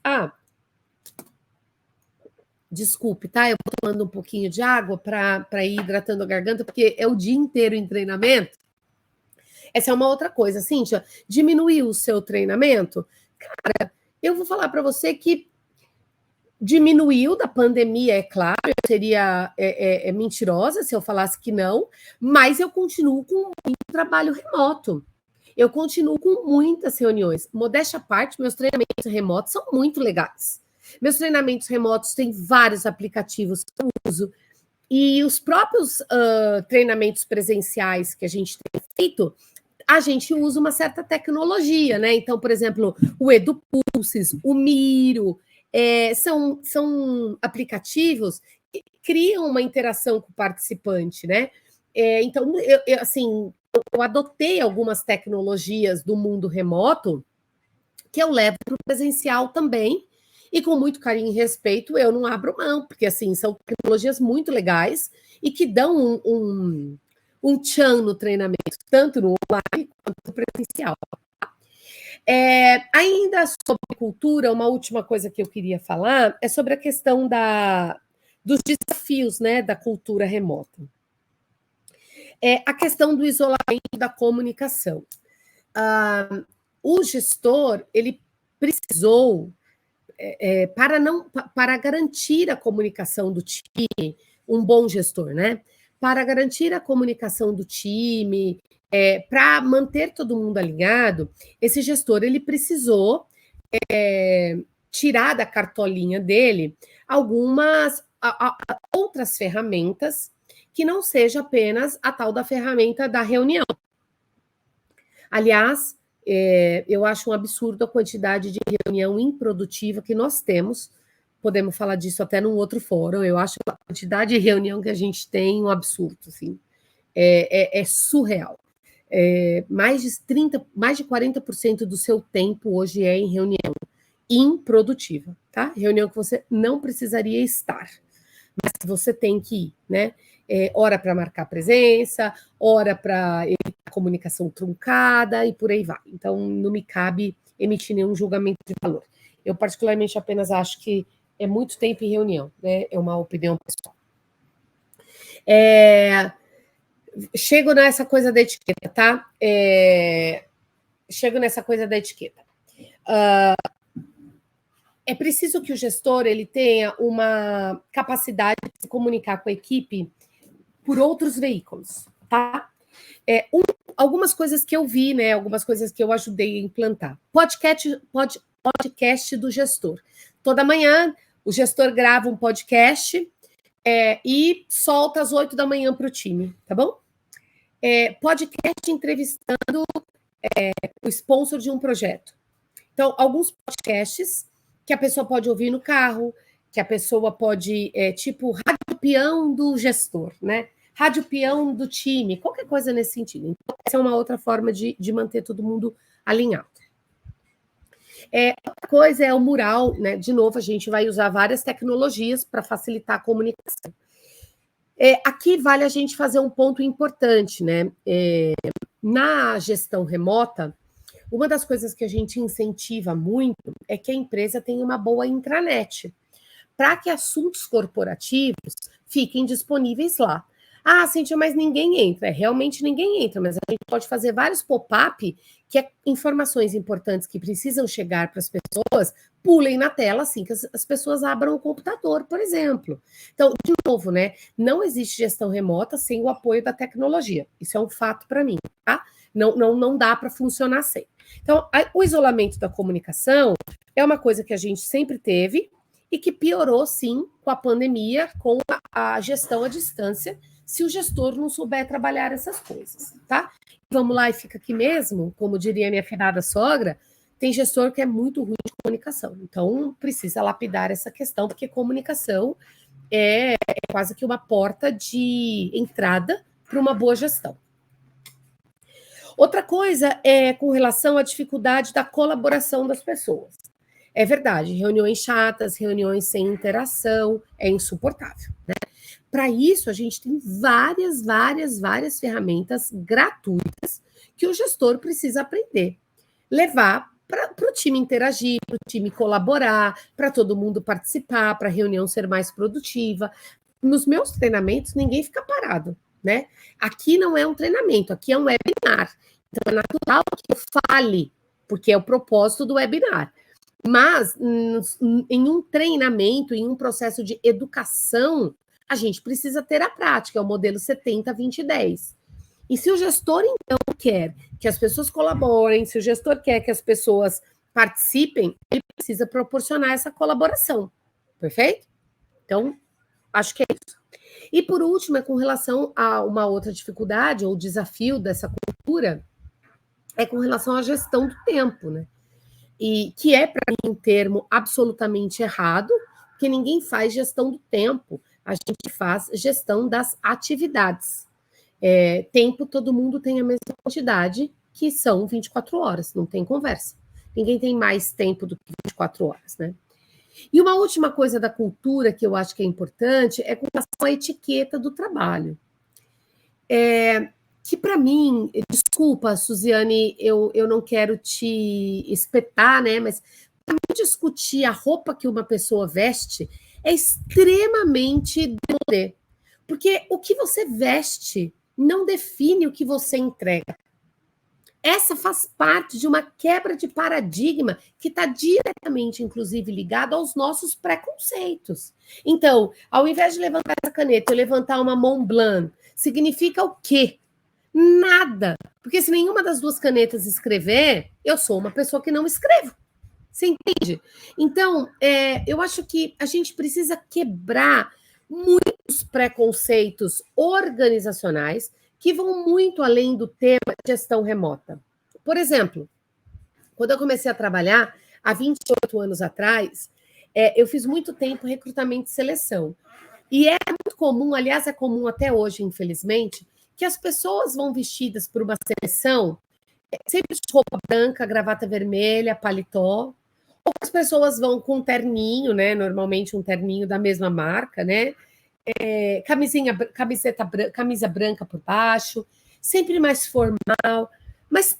Desculpe, tá? Eu vou tomando um pouquinho de água para ir hidratando a garganta, porque é o dia inteiro em treinamento. Essa é uma outra coisa, Cíntia. Diminuir o seu treinamento? Cara, eu vou falar para você que diminuiu da pandemia, é claro, eu seria mentirosa se eu falasse que não, mas eu continuo com muito trabalho remoto. Eu continuo com muitas reuniões. Modéstia à parte, meus treinamentos remotos são muito legais. Meus treinamentos remotos têm vários aplicativos que eu uso, e os próprios treinamentos presenciais que a gente tem feito, a gente usa uma certa tecnologia, né? Então, por exemplo, o EduPulses, o Miro, são aplicativos que criam uma interação com o participante, né? Então, eu adotei algumas tecnologias do mundo remoto que eu levo para o presencial também, e com muito carinho e respeito eu não abro mão, porque assim, são tecnologias muito legais e que dão um tchan no treinamento, tanto no online quanto no presencial. Ainda sobre cultura, uma última coisa que eu queria falar é sobre a questão dos desafios, né, da cultura remota. A questão do isolamento da comunicação. O gestor, ele precisou, para garantir a comunicação do time, um bom gestor, né? Para garantir a comunicação do time, para manter todo mundo alinhado, esse gestor, ele precisou tirar da cartolinha dele algumas outras ferramentas que não seja apenas a tal da ferramenta da reunião. Aliás, eu acho um absurdo a quantidade de reunião improdutiva que nós temos. Podemos falar disso até num outro fórum. Eu acho a quantidade de reunião que a gente tem um absurdo, assim. É surreal. Mais de 40% do seu tempo hoje é em reunião improdutiva, tá? Reunião que você não precisaria estar, mas você tem que ir, né? Hora para marcar presença, hora para evitar comunicação truncada e por aí vai. Então, não me cabe emitir nenhum julgamento de valor. Eu, particularmente, apenas acho que é muito tempo em reunião, né? É uma opinião pessoal. Chego nessa coisa da etiqueta, tá? Chego nessa coisa da etiqueta. É preciso que o gestor ele tenha uma capacidade de se comunicar com a equipe por outros veículos, tá? Algumas coisas que eu vi, né? Algumas coisas que eu ajudei a implantar. Podcast do gestor. Toda manhã, o gestor grava um podcast e solta às 8 da manhã para o time, tá bom? Podcast entrevistando o sponsor de um projeto. Então, alguns podcasts que a pessoa pode ouvir no carro, que a pessoa pode, tipo, rádio peão do gestor, né? Rádio peão do time, qualquer coisa nesse sentido. Então, essa é uma outra forma de manter todo mundo alinhado. Outra coisa é o mural, né? De novo, a gente vai usar várias tecnologias para facilitar a comunicação. Aqui vale a gente fazer um ponto importante, né? Na gestão remota, uma das coisas que a gente incentiva muito é que a empresa tenha uma boa intranet, para que assuntos corporativos fiquem disponíveis lá. Ah, Cíntia, mas ninguém entra. Realmente ninguém entra, mas a gente pode fazer vários pop-up que informações importantes que precisam chegar para as pessoas pulem na tela assim que as pessoas abram o computador, por exemplo. Então, de novo, né? Não existe gestão remota sem o apoio da tecnologia. Isso é um fato para mim, tá? Não dá para funcionar sem. Então, o isolamento da comunicação é uma coisa que a gente sempre teve e que piorou, sim, com a pandemia, com a gestão à distância, se o gestor não souber trabalhar essas coisas, tá? Vamos lá e fica aqui mesmo, como diria minha afinada sogra, tem gestor que é muito ruim de comunicação. Então, precisa lapidar essa questão, porque comunicação é quase que uma porta de entrada para uma boa gestão. Outra coisa é com relação à dificuldade da colaboração das pessoas. É verdade, reuniões chatas, reuniões sem interação, é insuportável, né? Para isso, a gente tem várias ferramentas gratuitas que o gestor precisa aprender. Levar para o time interagir, para o time colaborar, para todo mundo participar, para a reunião ser mais produtiva. Nos meus treinamentos, ninguém fica parado, né? Aqui não é um treinamento, aqui é um webinar. Então, é natural que eu fale, porque é o propósito do webinar. Mas, em um treinamento, em um processo de educação, a gente precisa ter a prática, é o modelo 70, 20, 10. E se o gestor, então, quer que as pessoas colaborem, se o gestor quer que as pessoas participem, ele precisa proporcionar essa colaboração. Perfeito? Então, acho que é isso. E, por último, é com relação a uma outra dificuldade ou desafio dessa cultura, é com relação à gestão do tempo, né? E que é, para mim, um termo absolutamente errado, porque ninguém faz gestão do tempo, a gente faz gestão das atividades. Tempo, todo mundo tem a mesma quantidade, que são 24 horas, não tem conversa. Ninguém tem mais tempo do que 24 horas, né? E uma última coisa da cultura que eu acho que é importante é com relação à etiqueta do trabalho. Que para mim, desculpa, Suziane, eu não quero te espetar, né? Mas para mim discutir a roupa que uma pessoa veste é extremamente demodé, porque o que você veste não define o que você entrega. Essa faz parte de uma quebra de paradigma que está diretamente, inclusive, ligado aos nossos preconceitos. Então, ao invés de levantar essa caneta, eu levantar uma Mont Blanc, significa o quê? Nada. Porque se nenhuma das duas canetas escrever, eu sou uma pessoa que não escrevo. Você entende? Então, eu acho que a gente precisa quebrar muitos preconceitos organizacionais que vão muito além do tema gestão remota. Por exemplo, quando eu comecei a trabalhar, há 28 anos atrás, eu fiz muito tempo recrutamento e seleção. E é muito comum, aliás, é comum até hoje, infelizmente, que as pessoas vão vestidas por uma seleção, sempre de roupa branca, gravata vermelha, paletó, ou as pessoas vão com um terninho, né? Normalmente um terninho da mesma marca, né? Camisa branca por baixo, sempre mais formal, mas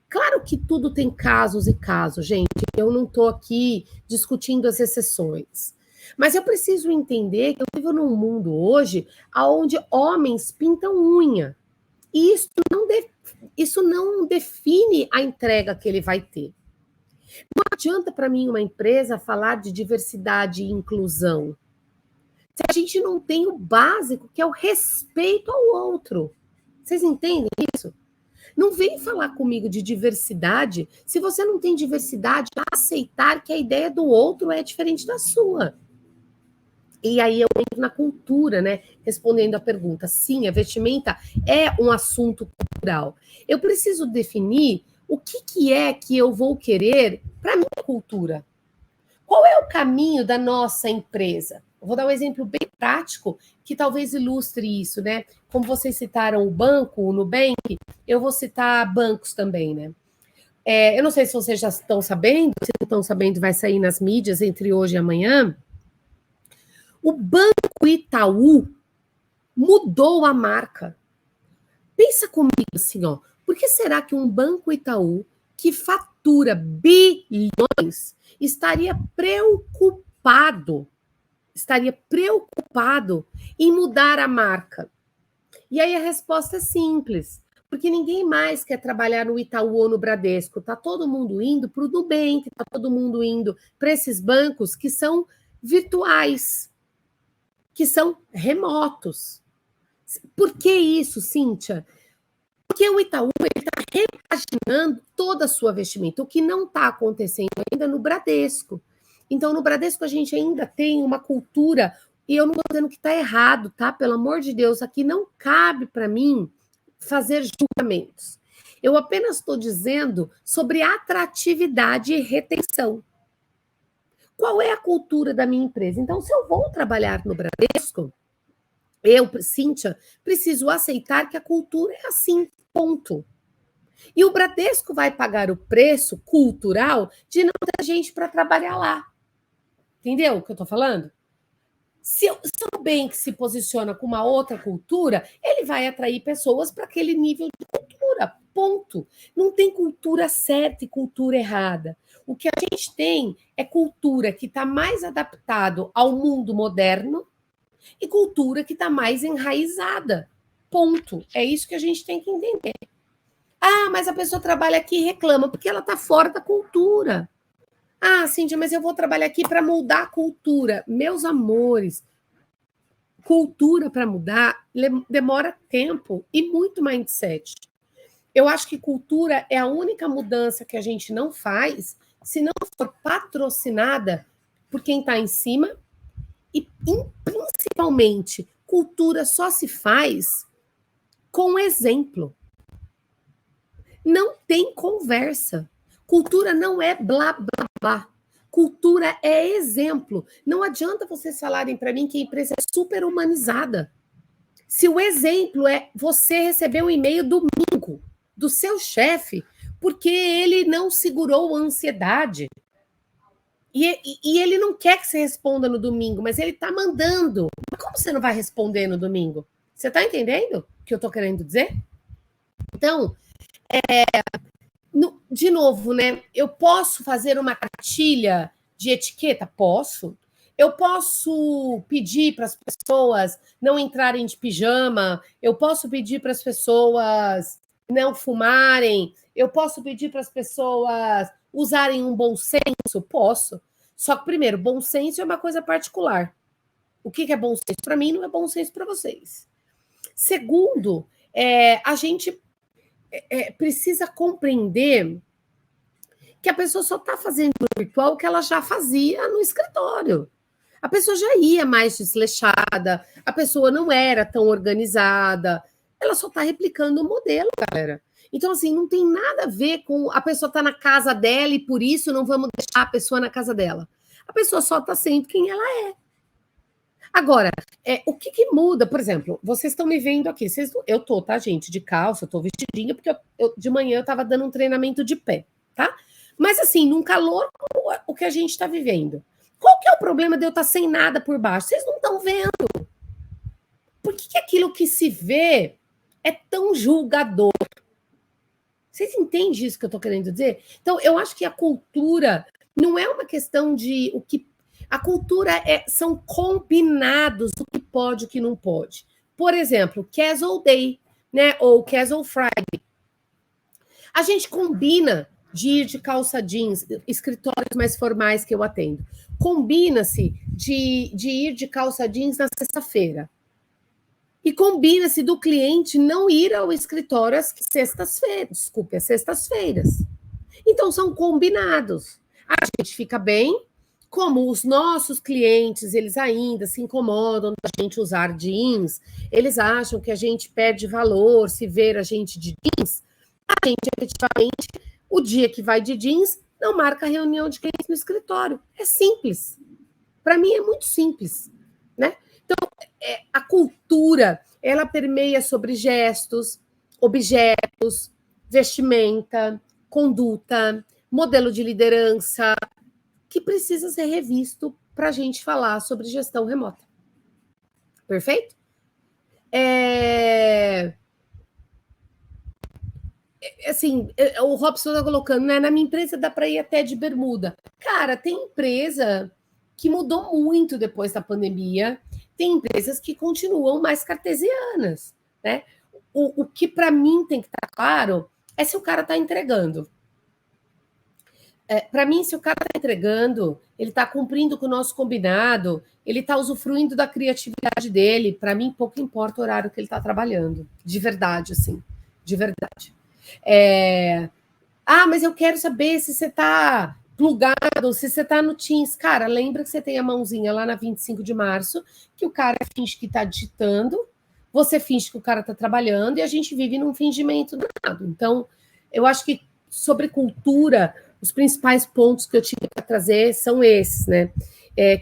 claro que tudo tem casos e casos, gente. Eu não estou aqui discutindo as exceções, mas eu preciso entender que eu vivo num mundo hoje onde homens pintam unha, e isso não define a entrega que ele vai ter. Não adianta para mim uma empresa falar de diversidade e inclusão se a gente não tem o básico, que é o respeito ao outro. Vocês entendem isso? Não vem falar comigo de diversidade se você não tem diversidade a aceitar que a ideia do outro é diferente da sua. E aí eu entro na cultura, né? Respondendo a pergunta. Sim, a vestimenta é um assunto cultural. Eu preciso definir o que é que eu vou querer para a minha cultura. Qual é o caminho da nossa empresa? Eu vou dar um exemplo bem prático que talvez ilustre isso, né? Como vocês citaram o banco, o Nubank, eu vou citar bancos também, né? Eu não sei se vocês já estão sabendo, se não estão sabendo, vai sair nas mídias entre hoje e amanhã. O Banco Itaú mudou a marca. Pensa comigo assim, ó. Por que será que um Banco Itaú que fatura bilhões estaria preocupado em mudar a marca? E aí a resposta é simples, porque ninguém mais quer trabalhar no Itaú ou no Bradesco. Está todo mundo indo para o Nubank, está todo mundo indo para esses bancos que são virtuais, que são remotos. Por que isso, Cíntia? Porque o Itaú está repaginando toda a sua vestimenta, o que não está acontecendo ainda no Bradesco. Então, no Bradesco, a gente ainda tem uma cultura, e eu não estou dizendo que está errado, tá? Pelo amor de Deus, aqui não cabe para mim fazer julgamentos. Eu apenas estou dizendo sobre atratividade e retenção. Qual é a cultura da minha empresa? Então, se eu vou trabalhar no Bradesco, eu, Cíntia, preciso aceitar que a cultura é assim, ponto. E o Bradesco vai pagar o preço cultural de não ter gente para trabalhar lá. Entendeu o que eu estou falando? Se o Nubank se posiciona com uma outra cultura, ele vai atrair pessoas para aquele nível de cultura, ponto. Não tem cultura certa e cultura errada. O que a gente tem é cultura que está mais adaptado ao mundo moderno e cultura que está mais enraizada, ponto. É isso que a gente tem que entender. Ah, mas a pessoa trabalha aqui e reclama, porque ela está fora da cultura. Ah, Cíntia, mas eu vou trabalhar aqui para mudar a cultura. Meus amores, cultura para mudar demora tempo e muito mindset. Eu acho que cultura é a única mudança que a gente não faz se não for patrocinada por quem está em cima e, principalmente, cultura só se faz com exemplo. Não tem conversa. Cultura não é blá, blá, blá. Cultura é exemplo. Não adianta vocês falarem para mim que a empresa é super humanizada. Se o exemplo é você receber um e-mail domingo do seu chefe porque ele não segurou a ansiedade. E ele não quer que você responda no domingo, mas ele está mandando. Mas como você não vai responder no domingo? Você está entendendo o que eu estou querendo dizer? Então, de novo, né? Eu posso fazer uma cartilha de etiqueta? Posso. Eu posso pedir para as pessoas não entrarem de pijama. Eu posso pedir para as pessoas não fumarem. Eu posso pedir para as pessoas usarem um bom senso? Posso. Só que, primeiro, bom senso é uma coisa particular. O que é bom senso para mim não é bom senso para vocês. Segundo, a gente precisa compreender que a pessoa só está fazendo no virtual o que ela já fazia no escritório. A pessoa já ia mais desleixada, a pessoa não era tão organizada, ela só está replicando o modelo, galera. Então, assim, não tem nada a ver com a pessoa estar na casa dela e por isso não vamos deixar a pessoa na casa dela. A pessoa só está sendo quem ela é. Agora, o que muda? Por exemplo, vocês estão me vendo aqui. Eu tô, tá, gente, de calça, eu tô vestidinha, porque de manhã eu estava dando um treinamento de pé, tá? Mas, assim, num calor como o que a gente está vivendo. Qual que é o problema de eu estar sem nada por baixo? Vocês não estão vendo. Por que aquilo que se vê é tão julgador? Vocês entendem isso que eu estou querendo dizer? Então, eu acho que a cultura não é uma questão de o que... A cultura são combinados do que pode e o que não pode. Por exemplo, Casual Day, né? Ou Casual Friday. A gente combina de ir de calça jeans, escritórios mais formais que eu atendo. Combina-se de ir de calça jeans na sexta-feira. E combina-se do cliente não ir ao escritório às sextas-feiras. Então, são combinados. A gente fica bem, como os nossos clientes, eles ainda se incomodam da gente usar jeans, eles acham que a gente perde valor se ver a gente de jeans, a gente, efetivamente, o dia que vai de jeans, não marca reunião de clientes no escritório. É simples. Para mim, é muito simples, né? Então, a cultura, ela permeia sobre gestos, objetos, vestimenta, conduta, modelo de liderança, que precisa ser revisto para a gente falar sobre gestão remota. Perfeito? Assim, o Robson está colocando, né? Na minha empresa dá para ir até de bermuda. Cara, tem empresa que mudou muito depois da pandemia, tem empresas que continuam mais cartesianas, né? O que para mim tem que estar claro é se o cara está entregando. Para mim, se o cara está entregando, ele está cumprindo com o nosso combinado, ele está usufruindo da criatividade dele, para mim, pouco importa o horário que ele está trabalhando. De verdade, assim. De verdade. Mas eu quero saber se você está plugado, se você está no Teams. Cara, lembra que você tem a mãozinha lá na 25 de março, que o cara finge que está digitando, você finge que o cara está trabalhando, e a gente vive num fingimento danado. Então, eu acho que sobre cultura, os principais pontos que eu tive para trazer são esses, né?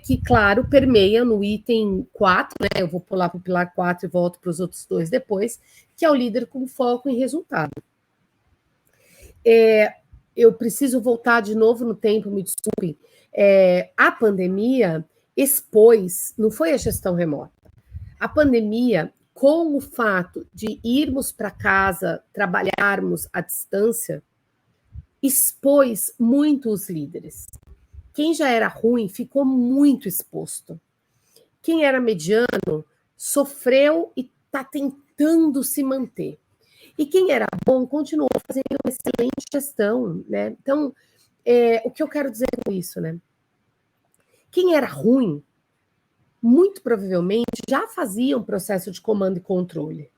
Que, claro, permeia no item 4, né? Eu vou pular para o pilar 4 e volto para os outros dois depois, que é o líder com foco em resultado. Eu preciso voltar de novo no tempo, me desculpem. A pandemia expôs, não foi a gestão remota. A pandemia, com o fato de irmos para casa, trabalharmos à distância, expôs muito os líderes. Quem já era ruim ficou muito exposto. Quem era mediano sofreu e está tentando se manter. E quem era bom continuou fazendo uma excelente gestão, né? Então, o que eu quero dizer com isso, né? Quem era ruim, muito provavelmente já fazia um processo de comando e controle.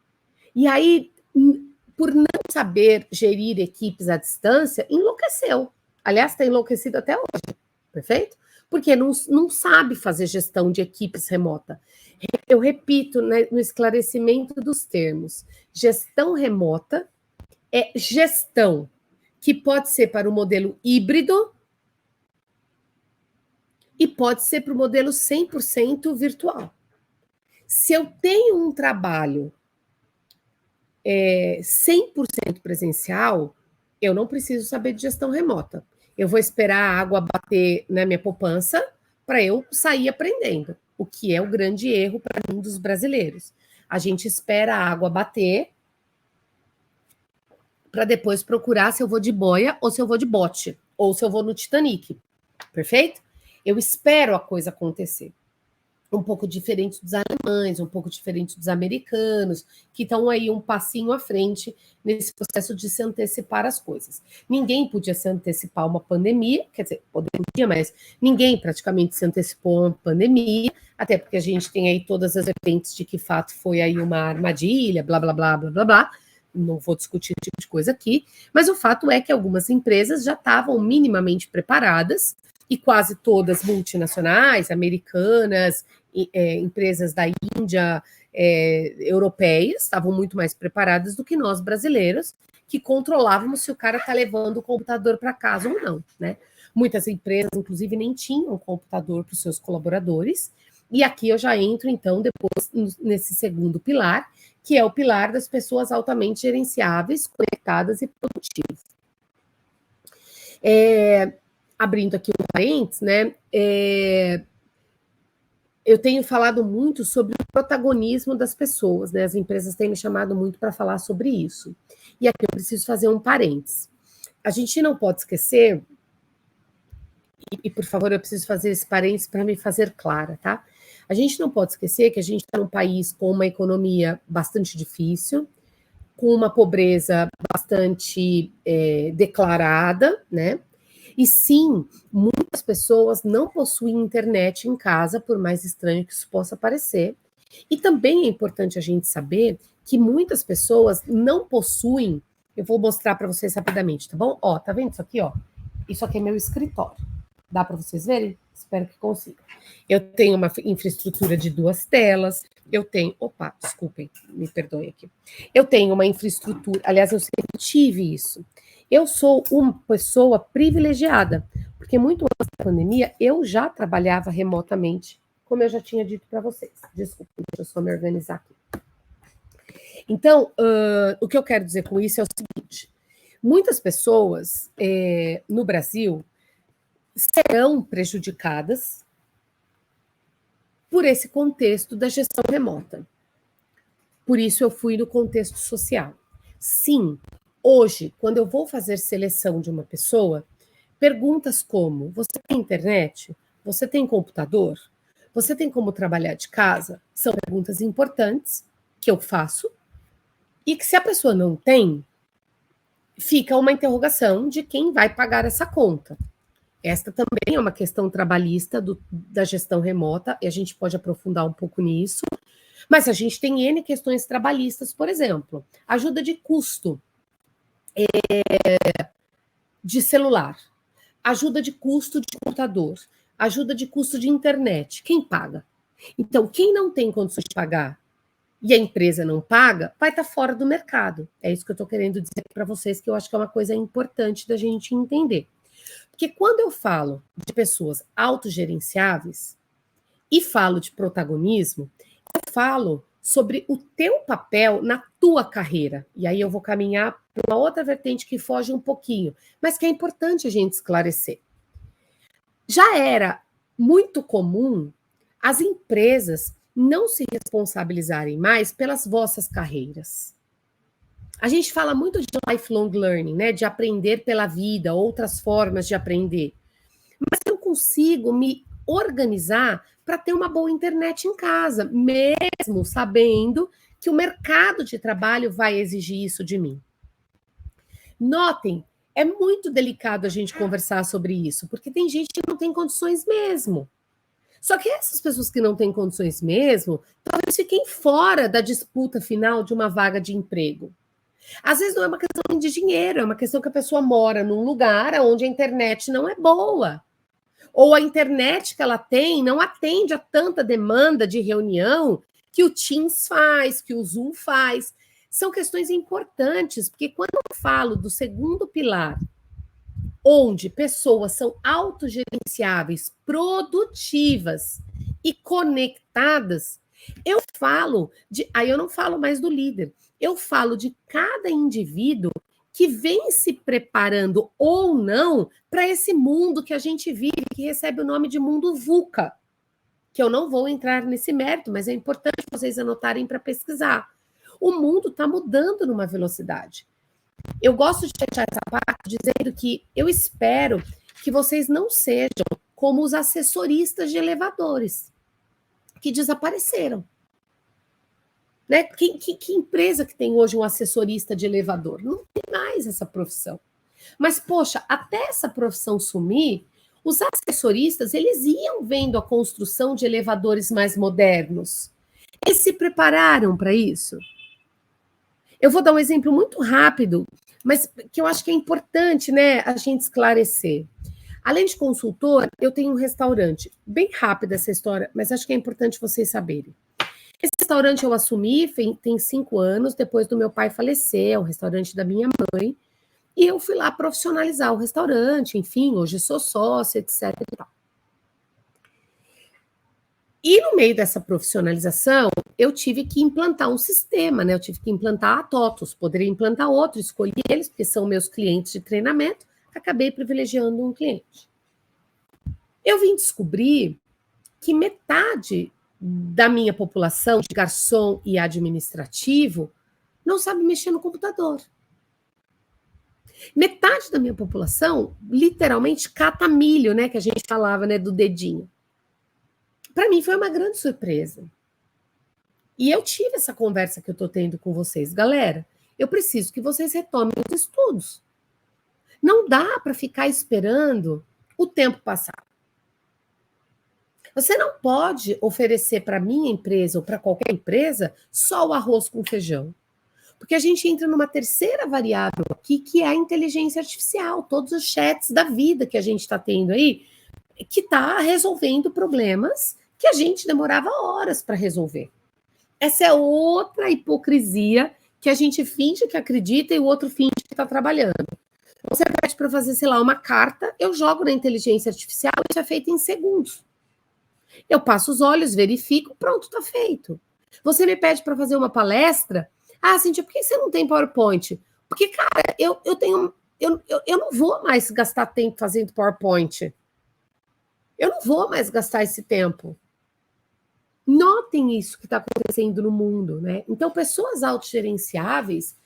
E aí, por não saber gerir equipes à distância, enlouqueceu. Aliás, está enlouquecido até hoje, perfeito? Porque não sabe fazer gestão de equipes remota. Eu repito, né, no esclarecimento dos termos, gestão remota é gestão que pode ser para o modelo híbrido e pode ser para o modelo 100% virtual. Se eu tenho um trabalho 100% presencial, eu não preciso saber de gestão remota. Eu vou esperar a água bater na minha poupança para eu sair aprendendo, o que é o grande erro para mim dos brasileiros. A gente espera a água bater para depois procurar se eu vou de boia ou se eu vou de bote, ou se eu vou no Titanic. Perfeito? Eu espero a coisa acontecer. Um pouco diferente dos alemães, um pouco diferente dos americanos, que estão aí um passinho à frente nesse processo de se antecipar as coisas. Ninguém podia se antecipar uma pandemia, quer dizer, podia, mas ninguém praticamente se antecipou uma pandemia, até porque a gente tem aí todas as vertentes de que fato foi aí uma armadilha, blá, blá, blá, blá, blá, blá. Não vou discutir esse tipo de coisa aqui, mas o fato é que algumas empresas já estavam minimamente preparadas, e quase todas multinacionais, americanas, empresas da Índia, europeias, estavam muito mais preparadas do que nós brasileiros, que controlávamos se o cara está levando o computador para casa ou não, né? Muitas empresas, inclusive, nem tinham computador para os seus colaboradores, e aqui eu já entro, então, depois nesse segundo pilar, que é o pilar das pessoas altamente gerenciáveis, conectadas e produtivas. Abrindo aqui um parênteses, né? Eu tenho falado muito sobre o protagonismo das pessoas, né? As empresas têm me chamado muito para falar sobre isso. E aqui eu preciso fazer um parênteses. A gente não pode esquecer, e por favor, eu preciso fazer esse parênteses para me fazer clara, tá? A gente não pode esquecer que a gente está num país com uma economia bastante difícil, com uma pobreza bastante declarada, né? E sim, muitas pessoas não possuem internet em casa, por mais estranho que isso possa parecer, E também é importante a gente saber que muitas pessoas não possuem, eu vou mostrar para vocês rapidamente, tá bom? Ó, tá vendo isso aqui, ó? Isso aqui é meu escritório. Dá para vocês verem? Espero que consigam. Eu tenho uma infraestrutura de 2 telas, eu tenho... Opa, desculpem, me perdoem aqui. Eu tenho uma infraestrutura... Aliás, eu sempre tive isso. Eu sou uma pessoa privilegiada, porque muito antes da pandemia, eu já trabalhava remotamente, como eu já tinha dito para vocês. Desculpa, deixa eu só me organizar aqui. Então, o que eu quero dizer com isso é o seguinte. Muitas pessoas no Brasil serão prejudicadas por esse contexto da gestão remota. Por isso eu fui no contexto social. Sim, hoje, quando eu vou fazer seleção de uma pessoa, perguntas como: você tem internet? Você tem computador? Você tem como trabalhar de casa? São perguntas importantes que eu faço e que, se a pessoa não tem, fica uma interrogação de quem vai pagar essa conta. Esta também é uma questão trabalhista da gestão remota, e a gente pode aprofundar um pouco nisso, mas a gente tem N questões trabalhistas, por exemplo, ajuda de custo de celular, ajuda de custo de computador, ajuda de custo de internet. Quem paga? Então, quem não tem condições de pagar e a empresa não paga, vai estar fora do mercado. É isso que eu estou querendo dizer para vocês, que eu acho que é uma coisa importante da gente entender. Porque quando eu falo de pessoas autogerenciáveis e falo de protagonismo, eu falo sobre o teu papel na tua carreira. E aí eu vou caminhar para uma outra vertente que foge um pouquinho, mas que é importante a gente esclarecer. Já era muito comum as empresas não se responsabilizarem mais pelas vossas carreiras. A gente fala muito de lifelong learning, né? De aprender pela vida, outras formas de aprender. Mas eu consigo me organizar para ter uma boa internet em casa, mesmo sabendo que o mercado de trabalho vai exigir isso de mim. Notem, é muito delicado a gente conversar sobre isso, porque tem gente que não tem condições mesmo. Só que essas pessoas que não têm condições mesmo, talvez fiquem fora da disputa final de uma vaga de emprego. Às vezes não é uma questão de dinheiro, é uma questão que a pessoa mora num lugar onde a internet não é boa. Ou a internet que ela tem não atende a tanta demanda de reunião que o Teams faz, que o Zoom faz. São questões importantes, porque quando eu falo do segundo pilar, onde pessoas são autogerenciáveis, produtivas e conectadas, eu falo de... Aí eu não falo mais do líder, eu falo de cada indivíduo que vem se preparando ou não para esse mundo que a gente vive, que recebe o nome de mundo VUCA, que eu não vou entrar nesse mérito, mas é importante vocês anotarem para pesquisar. O mundo está mudando numa velocidade. Eu gosto de fechar essa parte dizendo que eu espero que vocês não sejam como os assessoristas de elevadores, que desapareceram. Né? Que empresa que tem hoje um assessorista de elevador? Não tem mais essa profissão. Mas, poxa, até essa profissão sumir, os assessoristas, eles iam vendo a construção de elevadores mais modernos. Eles se prepararam para isso? Eu vou dar um exemplo muito rápido, mas que eu acho que é importante, né, a gente esclarecer. Além de consultora, eu tenho um restaurante. Bem rápida essa história, mas acho que é importante vocês saberem. Esse restaurante eu assumi, tem 5 anos, depois do meu pai falecer, é o restaurante da minha mãe, e eu fui lá profissionalizar o restaurante, enfim, hoje sou sócia, etc. E tal. E no meio dessa profissionalização, eu tive que implantar um sistema, né? Eu tive que implantar a TOTUS, poderia implantar outro, escolhi eles, porque são meus clientes de treinamento, acabei privilegiando um cliente. Eu vim descobrir que metade da minha população, de garçom e administrativo, não sabe mexer no computador. Metade da minha população, literalmente, cata milho, né? Que a gente falava, né? Do dedinho. Para mim foi uma grande surpresa. E eu tive essa conversa que eu estou tendo com vocês. Galera, eu preciso que vocês retomem os estudos. Não dá para ficar esperando o tempo passar. Você não pode oferecer para a minha empresa ou para qualquer empresa só o arroz com feijão. Porque a gente entra numa terceira variável aqui, que é a inteligência artificial, todos os chats da vida que a gente está tendo aí, que está resolvendo problemas que a gente demorava horas para resolver. Essa é outra hipocrisia que a gente finge que acredita e o outro finge que está trabalhando. Você pede para fazer, sei lá, uma carta, eu jogo na inteligência artificial, isso é feito em segundos. Eu passo os olhos, verifico, pronto, está feito. Você me pede para fazer uma palestra, Cíntia, por que você não tem PowerPoint? Porque, cara, eu não vou mais gastar tempo fazendo PowerPoint. Eu não vou mais gastar esse tempo. Notem isso que está acontecendo no mundo, né? Então, pessoas autogerenciáveis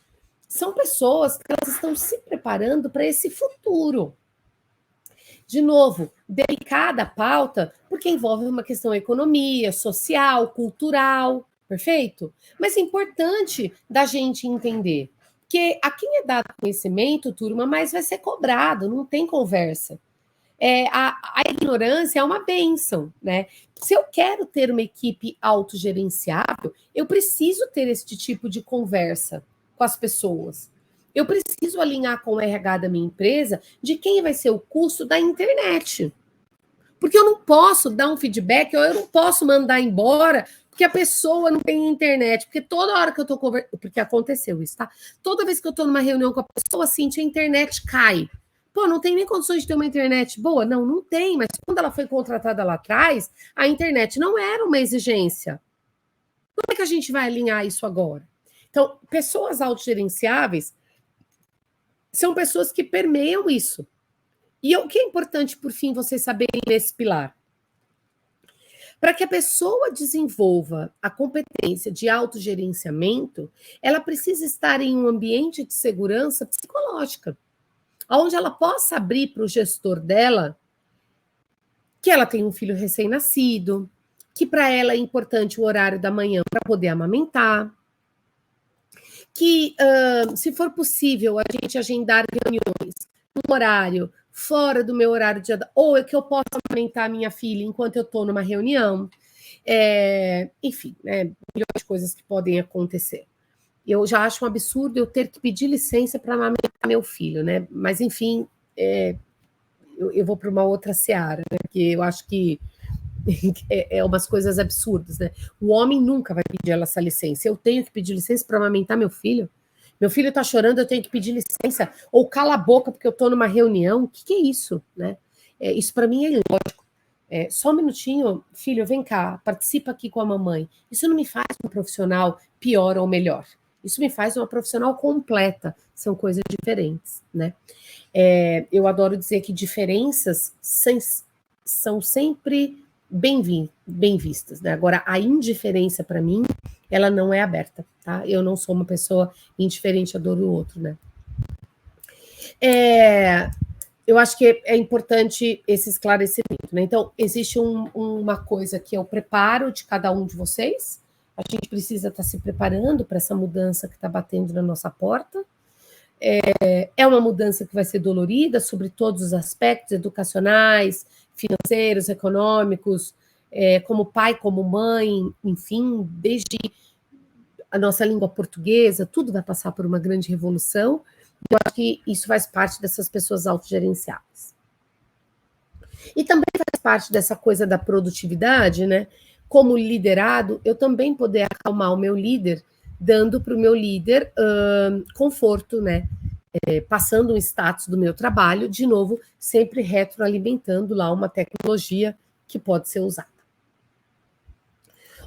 são pessoas que elas estão se preparando para esse futuro. De novo, delicada a pauta, porque envolve uma questão economia, social, cultural, perfeito? Mas é importante da gente entender que a quem é dado conhecimento, turma, mais vai ser cobrado, não tem conversa. A ignorância é uma bênção, né? Se eu quero ter uma equipe autogerenciável, eu preciso ter este tipo de conversa com as pessoas. Eu preciso alinhar com o RH da minha empresa de quem vai ser o custo da internet. Porque eu não posso dar um feedback, ou eu não posso mandar embora, porque a pessoa não tem internet. Porque toda hora que eu estou conversando... Porque aconteceu isso, tá? Toda vez que eu estou numa reunião com a pessoa, assim, a internet cai. Pô, não tem nem condições de ter uma internet boa? Não, não tem. Mas quando ela foi contratada lá atrás, a internet não era uma exigência. Como é que a gente vai alinhar isso agora? Então, pessoas autogerenciáveis são pessoas que permeiam isso. E o que é importante, por fim, vocês saberem nesse pilar? Para que a pessoa desenvolva a competência de autogerenciamento, ela precisa estar em um ambiente de segurança psicológica, onde ela possa abrir para o gestor dela que ela tem um filho recém-nascido, que para ela é importante o horário da manhã para poder amamentar, que, se for possível, a gente agendar reuniões no horário fora do meu horário de... Ou que eu possa amamentar a minha filha enquanto eu estou numa reunião. Enfim, né, milhões de coisas que podem acontecer. Eu já acho um absurdo eu ter que pedir licença para amamentar meu filho, né? Mas, enfim, eu vou para uma outra seara, né? Porque eu acho que é umas coisas absurdas, né? O homem nunca vai pedir essa licença. Eu tenho que pedir licença para amamentar meu filho? Meu filho está chorando, eu tenho que pedir licença? Ou cala a boca porque eu estou numa reunião? O que é isso, né? Isso para mim é ilógico. Só um minutinho, filho, vem cá, participa aqui com a mamãe. Isso não me faz um profissional pior ou melhor. Isso me faz uma profissional completa. São coisas diferentes, né? Eu adoro dizer que diferenças são sempre bem vistas, né? Agora, a indiferença, para mim, ela não é aberta, tá? Eu não sou uma pessoa indiferente à dor do outro, né? Eu acho que é importante esse esclarecimento, né? Então, existe uma coisa que é o preparo de cada um de vocês. A gente precisa estar se preparando para essa mudança que está batendo na nossa porta. É uma mudança que vai ser dolorida sobre todos os aspectos educacionais, financeiros, econômicos, como pai, como mãe, enfim, desde a nossa língua portuguesa, tudo vai passar por uma grande revolução. Eu acho que isso faz parte dessas pessoas autogerenciáveis. E também faz parte dessa coisa da produtividade, né? Como liderado, eu também poder acalmar o meu líder, dando para o meu líder conforto, né? Passando um status do meu trabalho, de novo, sempre retroalimentando lá uma tecnologia que pode ser usada.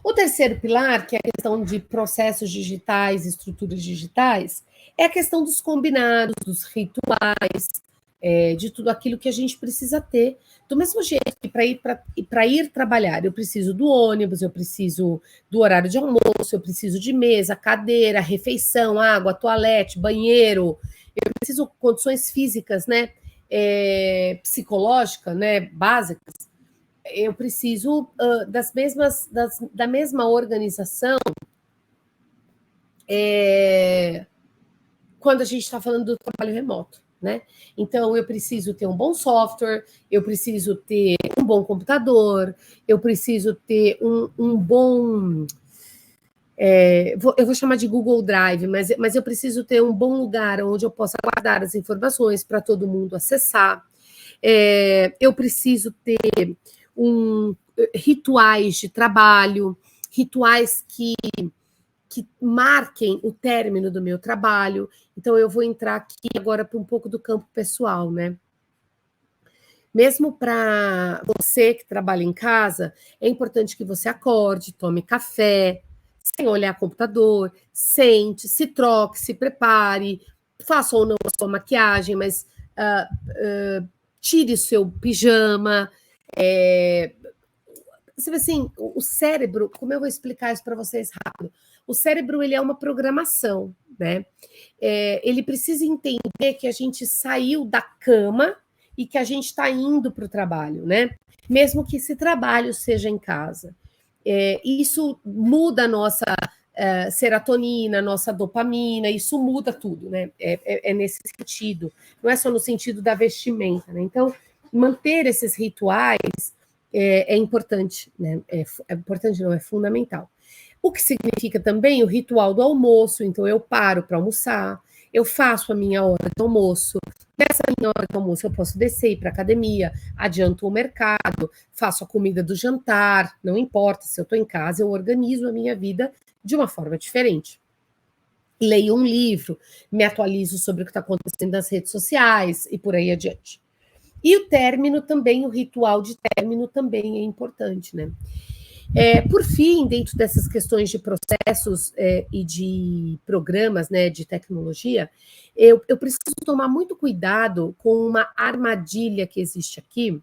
O terceiro pilar, que é a questão de processos digitais, estruturas digitais, é a questão dos combinados, dos rituais, de tudo aquilo que a gente precisa ter. Do mesmo jeito que para ir trabalhar, eu preciso do ônibus, eu preciso do horário de almoço, eu preciso de mesa, cadeira, refeição, água, toalete, banheiro, eu preciso de condições físicas, né, psicológicas, né, básicas. Eu preciso da mesma organização quando a gente está falando do trabalho remoto, né? Então, eu preciso ter um bom software, eu preciso ter um bom computador, eu preciso ter um bom... eu vou chamar de Google Drive, mas eu preciso ter um bom lugar onde eu possa guardar as informações para todo mundo acessar. Eu preciso ter rituais de trabalho, rituais que marquem o término do meu trabalho. Então, eu vou entrar aqui agora para um pouco do campo pessoal, né? Mesmo para você que trabalha em casa, é importante que você acorde, tome café, sem olhar computador, sente, se troque, se prepare, faça ou não a sua maquiagem, mas tire o seu pijama. Assim, o cérebro, como eu vou explicar isso para vocês rápido? O cérebro, ele é uma programação, né? Ele precisa entender que a gente saiu da cama e que a gente está indo para o trabalho, né? Mesmo que esse trabalho seja em casa. Isso muda a nossa serotonina, nossa dopamina, isso muda tudo, né? É nesse sentido. Não é só no sentido da vestimenta, né? Então, manter esses rituais é importante, né? É importante, não, é fundamental. O que significa também o ritual do almoço. Então, eu paro para almoçar, eu faço a minha hora de almoço. Nessa minha hora de almoço, eu posso descer, ir para a academia, adianto o mercado, faço a comida do jantar, não importa se eu estou em casa, eu organizo a minha vida de uma forma diferente. Leio um livro, me atualizo sobre o que está acontecendo nas redes sociais e por aí adiante. E o término também, o ritual de término também é importante, né? Por fim, dentro dessas questões de processos e de programas, né, de tecnologia, eu preciso tomar muito cuidado com uma armadilha que existe aqui,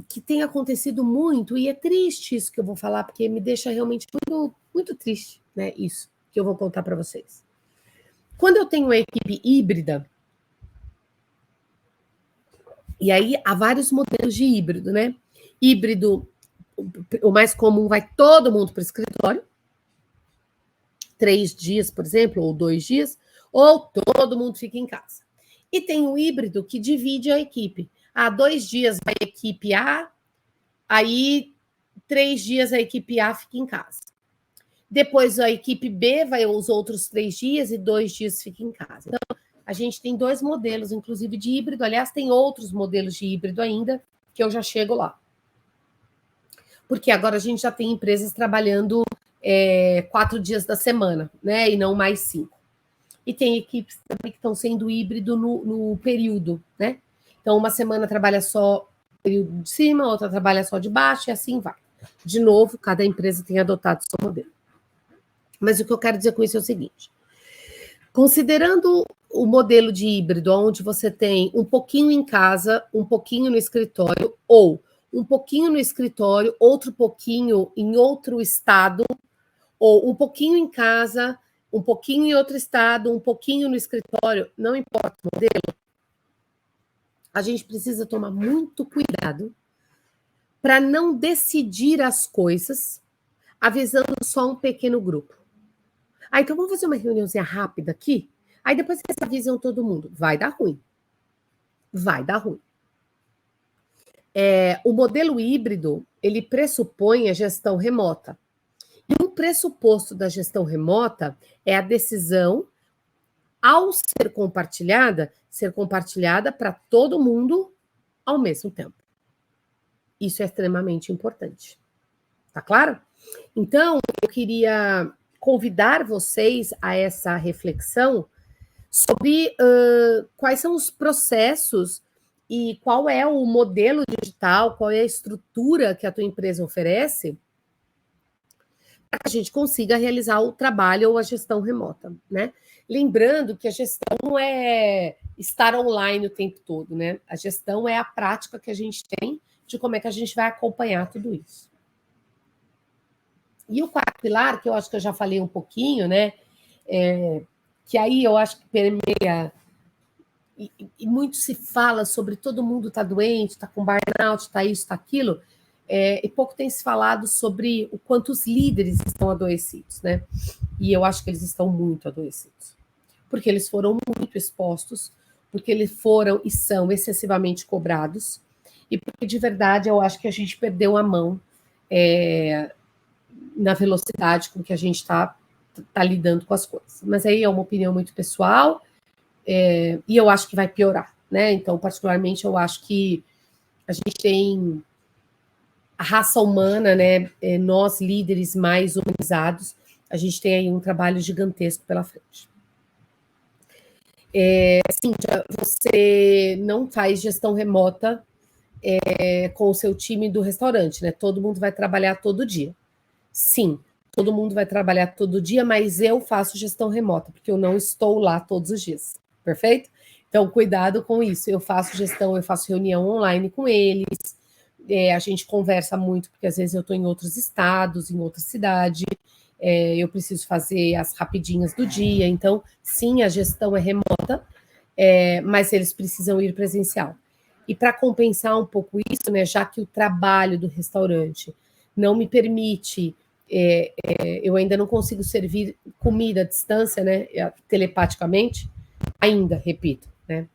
que tem acontecido muito, e é triste isso que eu vou falar, porque me deixa realmente muito, muito triste, né, isso que eu vou contar para vocês. Quando eu tenho uma equipe híbrida, e aí há vários modelos de híbrido, né? Híbrido, o mais comum, vai todo mundo para o escritório, 3 dias, por exemplo, ou 2 dias, ou todo mundo fica em casa. E tem o híbrido que divide a equipe. 2 dias vai a equipe A, aí 3 dias a equipe A fica em casa. Depois a equipe B vai os outros 3 dias e 2 dias fica em casa. Então, a gente tem 2 modelos, inclusive, de híbrido. Aliás, tem outros modelos de híbrido ainda, que eu já chego lá. Porque agora a gente já tem empresas trabalhando 4 dias da semana, né? E não mais 5. E tem equipes também que estão sendo híbrido no período, né? Então, uma semana trabalha só o período de cima, outra trabalha só de baixo, e assim vai. De novo, cada empresa tem adotado seu modelo. Mas o que eu quero dizer com isso é o seguinte: considerando o modelo de híbrido, onde você tem um pouquinho em casa, um pouquinho no escritório, ou um pouquinho no escritório, outro pouquinho em outro estado, ou um pouquinho em casa, um pouquinho em outro estado, um pouquinho no escritório, não importa o modelo, a gente precisa tomar muito cuidado para não decidir as coisas avisando só um pequeno grupo. Então vamos fazer uma reuniãozinha rápida aqui, aí depois vocês avisam todo mundo. Vai dar ruim. Vai dar ruim. O modelo híbrido, ele pressupõe a gestão remota. E um pressuposto da gestão remota é a decisão, ao ser compartilhada para todo mundo ao mesmo tempo. Isso é extremamente importante. Tá claro? Então, eu queria convidar vocês a essa reflexão sobre quais são os processos e qual é o modelo digital, qual é a estrutura que a tua empresa oferece para que a gente consiga realizar o trabalho ou a gestão remota, né? Lembrando que a gestão não é estar online o tempo todo, né? A gestão é a prática que a gente tem de como é que a gente vai acompanhar tudo isso. E o quarto pilar, que eu acho que eu já falei um pouquinho, né? Que aí eu acho que permeia, e muito se fala sobre todo mundo está doente, está com burnout, está isso, está aquilo, e pouco tem se falado sobre o quanto os líderes estão adoecidos, né? E eu acho que eles estão muito adoecidos. porque eles foram muito expostos, porque eles foram e são excessivamente cobrados, e porque, de verdade, eu acho que a gente perdeu a mão na velocidade com que a gente está lidando com as coisas. Mas aí é uma opinião muito pessoal, e eu acho que vai piorar, né? Então, particularmente, eu acho que a gente tem a raça humana, né? Nós, líderes mais humanizados, a gente tem aí um trabalho gigantesco pela frente. Cíntia, você não faz gestão remota com o seu time do restaurante, né? Todo mundo vai trabalhar todo dia. Sim, todo mundo vai trabalhar todo dia, mas eu faço gestão remota, porque eu não estou lá todos os dias, perfeito? Então, cuidado com isso. Eu faço gestão, eu faço reunião online com eles, a gente conversa muito, porque às vezes eu estou em outros estados, em outra cidade, eu preciso fazer as rapidinhas do dia. Então, sim, a gestão é remota, mas eles precisam ir presencial. E para compensar um pouco isso, né, já que o trabalho do restaurante não me permite, eu ainda não consigo servir comida à distância, né, telepaticamente, ainda, repito, né,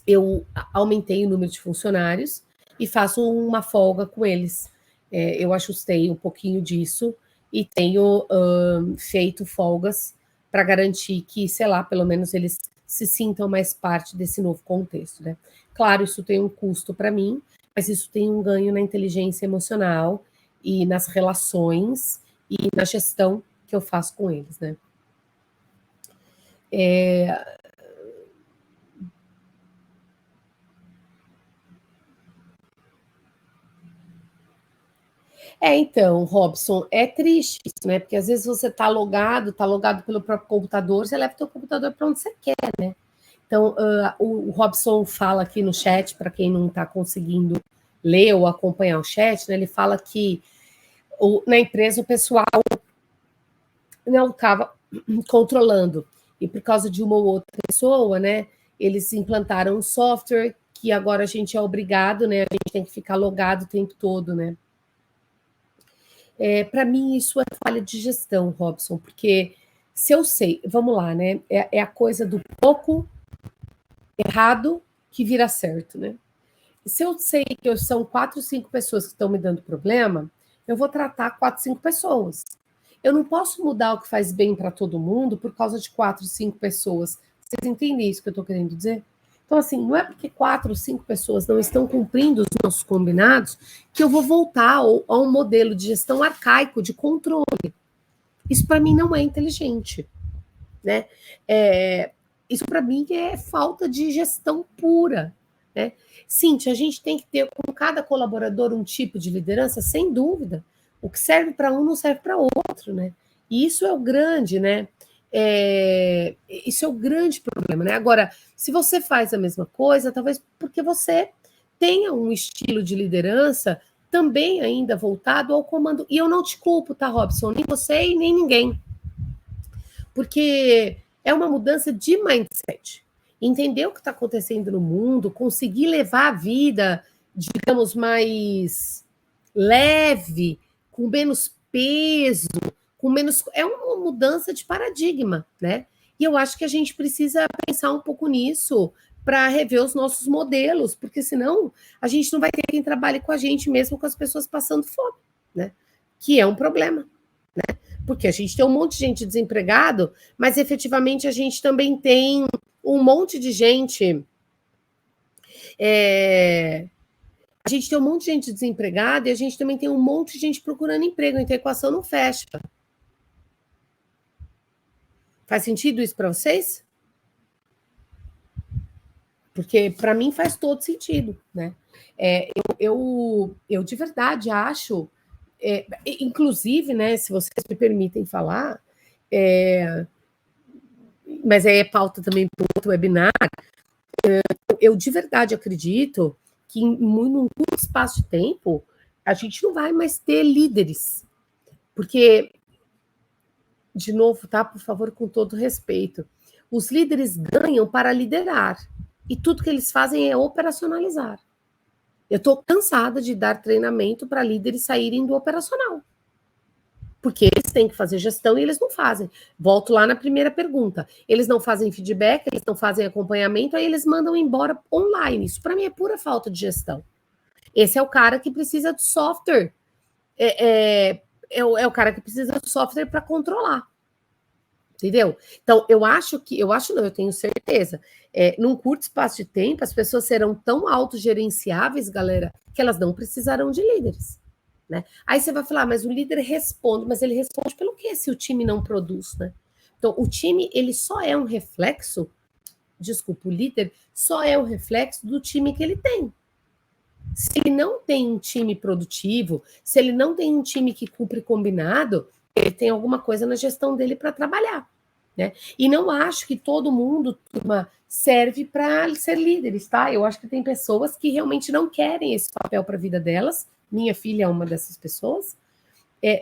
eu aumentei o número de funcionários e faço uma folga com eles. Eu ajustei um pouquinho disso e tenho feito folgas para garantir que, sei lá, pelo menos eles se sintam mais parte desse novo contexto, né? Claro, isso tem um custo para mim, mas isso tem um ganho na inteligência emocional e nas relações e na gestão que eu faço com eles, né? Então, Robson, é triste isso, né? Porque às vezes você está logado pelo próprio computador, você leva o seu computador para onde você quer, né? Então, o Robson fala aqui no chat, para quem não está conseguindo ler ou acompanhar o chat, né? Ele fala que na empresa o pessoal não estava controlando, e por causa de uma ou outra pessoa, né? Eles implantaram um software que agora a gente é obrigado, né? A gente tem que ficar logado o tempo todo, né? Para mim, isso é falha de gestão, Robson, porque se eu sei, vamos lá, né? É a coisa do pouco errado que vira certo, né? Se eu sei que são 4, 5 pessoas que estão me dando problema, eu vou tratar 4, 5 pessoas. Eu não posso mudar o que faz bem para todo mundo por causa de 4, 5 pessoas. Vocês entendem isso que eu estou querendo dizer? Então, assim, não é porque 4 ou 5 pessoas não estão cumprindo os nossos combinados que eu vou voltar a um modelo de gestão arcaico, de controle. Isso, para mim, não é inteligente, né? Isso, para mim, é falta de gestão pura, né? Cíntia, a gente tem que ter com cada colaborador um tipo de liderança, sem dúvida. O que serve para um não serve para outro, né? E isso é o grande, né? Isso é o grande problema, né? Agora, se você faz a mesma coisa, talvez porque você tenha um estilo de liderança também ainda voltado ao comando. E eu não te culpo, tá, Robson? Nem você e nem ninguém. Porque é uma mudança de mindset. Entender o que está acontecendo no mundo, conseguir levar a vida, digamos, mais leve, com menos peso, com menos. É uma mudança de paradigma, né? E eu acho que a gente precisa pensar um pouco nisso para rever os nossos modelos, porque senão a gente não vai ter quem trabalhe com a gente, mesmo com as pessoas passando fome, né? Que é um problema, né? Porque a gente tem um monte de gente desempregado, mas efetivamente a gente também tem um monte de gente. A gente tem um monte de gente desempregada e a gente também tem um monte de gente procurando emprego, então a equação não fecha. Faz sentido isso para vocês? Porque para mim faz todo sentido, né? Eu de verdade acho, inclusive, né, se vocês me permitem falar, mas é pauta também para outro webinar, eu de verdade acredito que num curto espaço de tempo a gente não vai mais ter líderes, porque, de novo, tá? Por favor, com todo respeito, os líderes ganham para liderar e tudo que eles fazem é operacionalizar. Eu estou cansada de dar treinamento para líderes saírem do operacional. Porque eles têm que fazer gestão e eles não fazem. Volto lá na primeira pergunta. Eles não fazem feedback, eles não fazem acompanhamento, aí eles mandam embora online. Isso para mim é pura falta de gestão. Esse é o cara que precisa de software. É o cara que precisa de software para controlar. Entendeu? Então, eu tenho certeza. Num curto espaço de tempo, as pessoas serão tão autogerenciáveis, galera, que elas não precisarão de líderes. Né? Aí você vai falar, mas o líder responde, mas ele responde pelo quê se o time não produz, né? Então, o time, ele só é um reflexo, o líder só é um reflexo do time que ele tem. Se ele não tem um time produtivo, se ele não tem um time que cumpre combinado, ele tem alguma coisa na gestão dele para trabalhar. Né? E não acho que todo mundo serve para ser líderes, tá? Eu acho que tem pessoas que realmente não querem esse papel para a vida delas. Minha filha é uma dessas pessoas.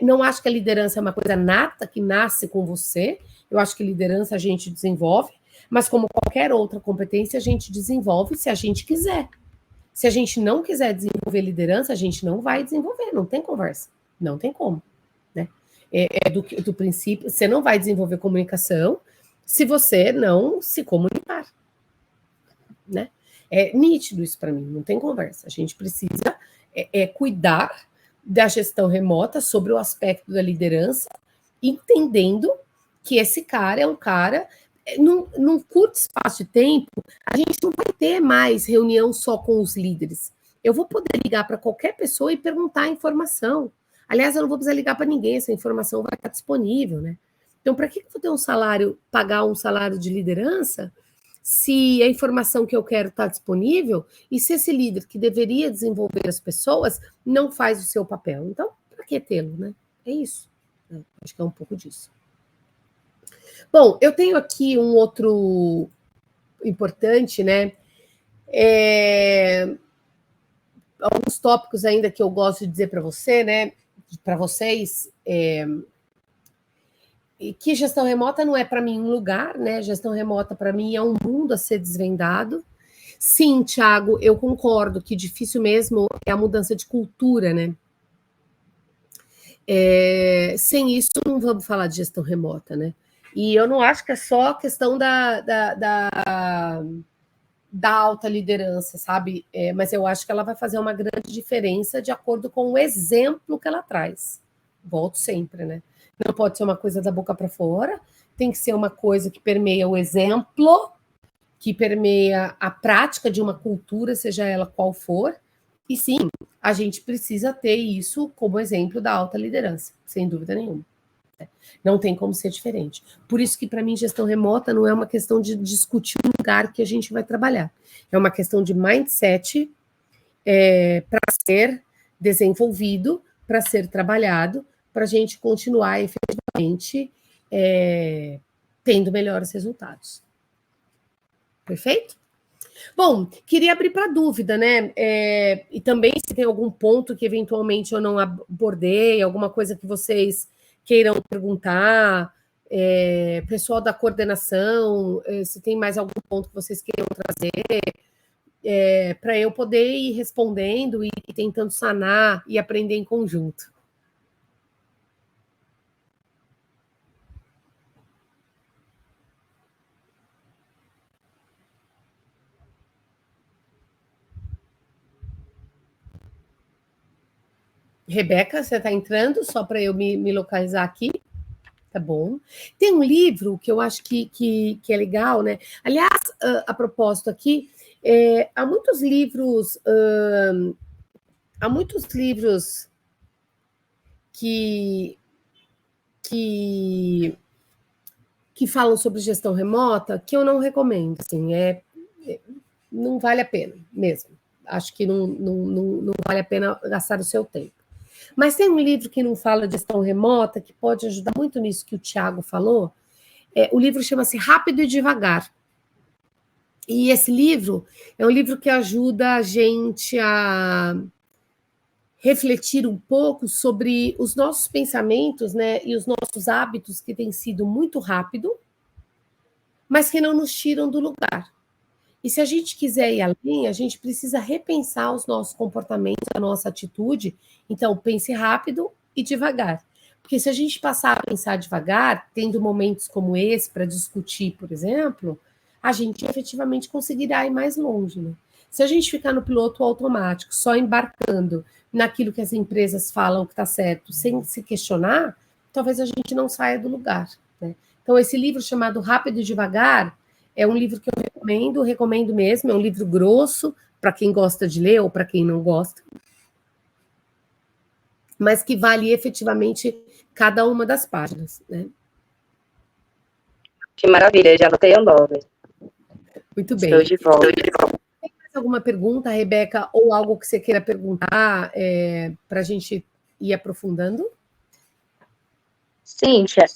Não acho que a liderança é uma coisa nata que nasce com você. Eu acho que liderança a gente desenvolve, mas como qualquer outra competência, a gente desenvolve se a gente quiser. Se a gente não quiser desenvolver liderança, a gente não vai desenvolver, não tem conversa, não tem como. Né? Do princípio, você não vai desenvolver comunicação se você não se comunicar. Né? É nítido isso para mim, não tem conversa. A gente precisa cuidar da gestão remota sobre o aspecto da liderança, entendendo que esse cara é um cara... Num curto espaço de tempo, a gente não vai ter mais reunião só com os líderes. Eu vou poder ligar para qualquer pessoa e perguntar a informação. Aliás, eu não vou precisar ligar para ninguém, essa informação vai estar disponível, né? Então, para que eu vou ter pagar um salário de liderança, se a informação que eu quero está disponível e se esse líder que deveria desenvolver as pessoas não faz o seu papel? Então, para que tê-lo, né? É isso. Acho que é um pouco disso. Bom, eu tenho aqui um outro importante, né? Alguns tópicos ainda que eu gosto de dizer para você, né? Para vocês, que gestão remota não é para mim um lugar, né? Gestão remota para mim é um mundo a ser desvendado. Sim, Thiago, eu concordo que difícil mesmo é a mudança de cultura, né? Sem isso, não vamos falar de gestão remota, né? E eu não acho que é só questão da alta liderança, sabe? Mas eu acho que ela vai fazer uma grande diferença de acordo com o exemplo que ela traz. Volto sempre, né? Não pode ser uma coisa da boca para fora, tem que ser uma coisa que permeia o exemplo, que permeia a prática de uma cultura, seja ela qual for. E sim, a gente precisa ter isso como exemplo da alta liderança, sem dúvida nenhuma. Não tem como ser diferente. Por isso que, para mim, gestão remota não é uma questão de discutir o lugar que a gente vai trabalhar. É uma questão de mindset para ser desenvolvido, para ser trabalhado, para a gente continuar efetivamente tendo melhores resultados. Perfeito? Bom, queria abrir para dúvida, né? E também se tem algum ponto que eventualmente eu não abordei, alguma coisa que vocês queiram perguntar, pessoal da coordenação, se tem mais algum ponto que vocês queiram trazer, para eu poder ir respondendo e tentando sanar e aprender em conjunto. Rebeca, você está entrando, só para eu me localizar aqui. Tá bom. Tem um livro que eu acho que é legal, né? Aliás, a propósito aqui, há muitos livros que falam sobre gestão remota que eu não recomendo, assim, não vale a pena mesmo. Acho que não vale a pena gastar o seu tempo. Mas tem um livro que não fala de gestão remota, que pode ajudar muito nisso que o Thiago falou. O livro chama-se Rápido e Devagar. E esse livro é um livro que ajuda a gente a refletir um pouco sobre os nossos pensamentos, né, e os nossos hábitos que têm sido muito rápido, mas que não nos tiram do lugar. E se a gente quiser ir além, a gente precisa repensar os nossos comportamentos, a nossa atitude. Então, pense rápido e devagar. Porque se a gente passar a pensar devagar, tendo momentos como esse para discutir, por exemplo, a gente efetivamente conseguirá ir mais longe, né? Se a gente ficar no piloto automático, só embarcando naquilo que as empresas falam que está certo, sem se questionar, talvez a gente não saia do lugar, né? Então, esse livro chamado Rápido e Devagar é um livro que eu recomendo mesmo, é um livro grosso, para quem gosta de ler ou para quem não gosta, mas que vale efetivamente cada uma das páginas, né? Que maravilha, já anotei o nome. Muito bem. Estou de volta. Tem mais alguma pergunta, Rebeca, ou algo que você queira perguntar para a gente ir aprofundando? Cíntia,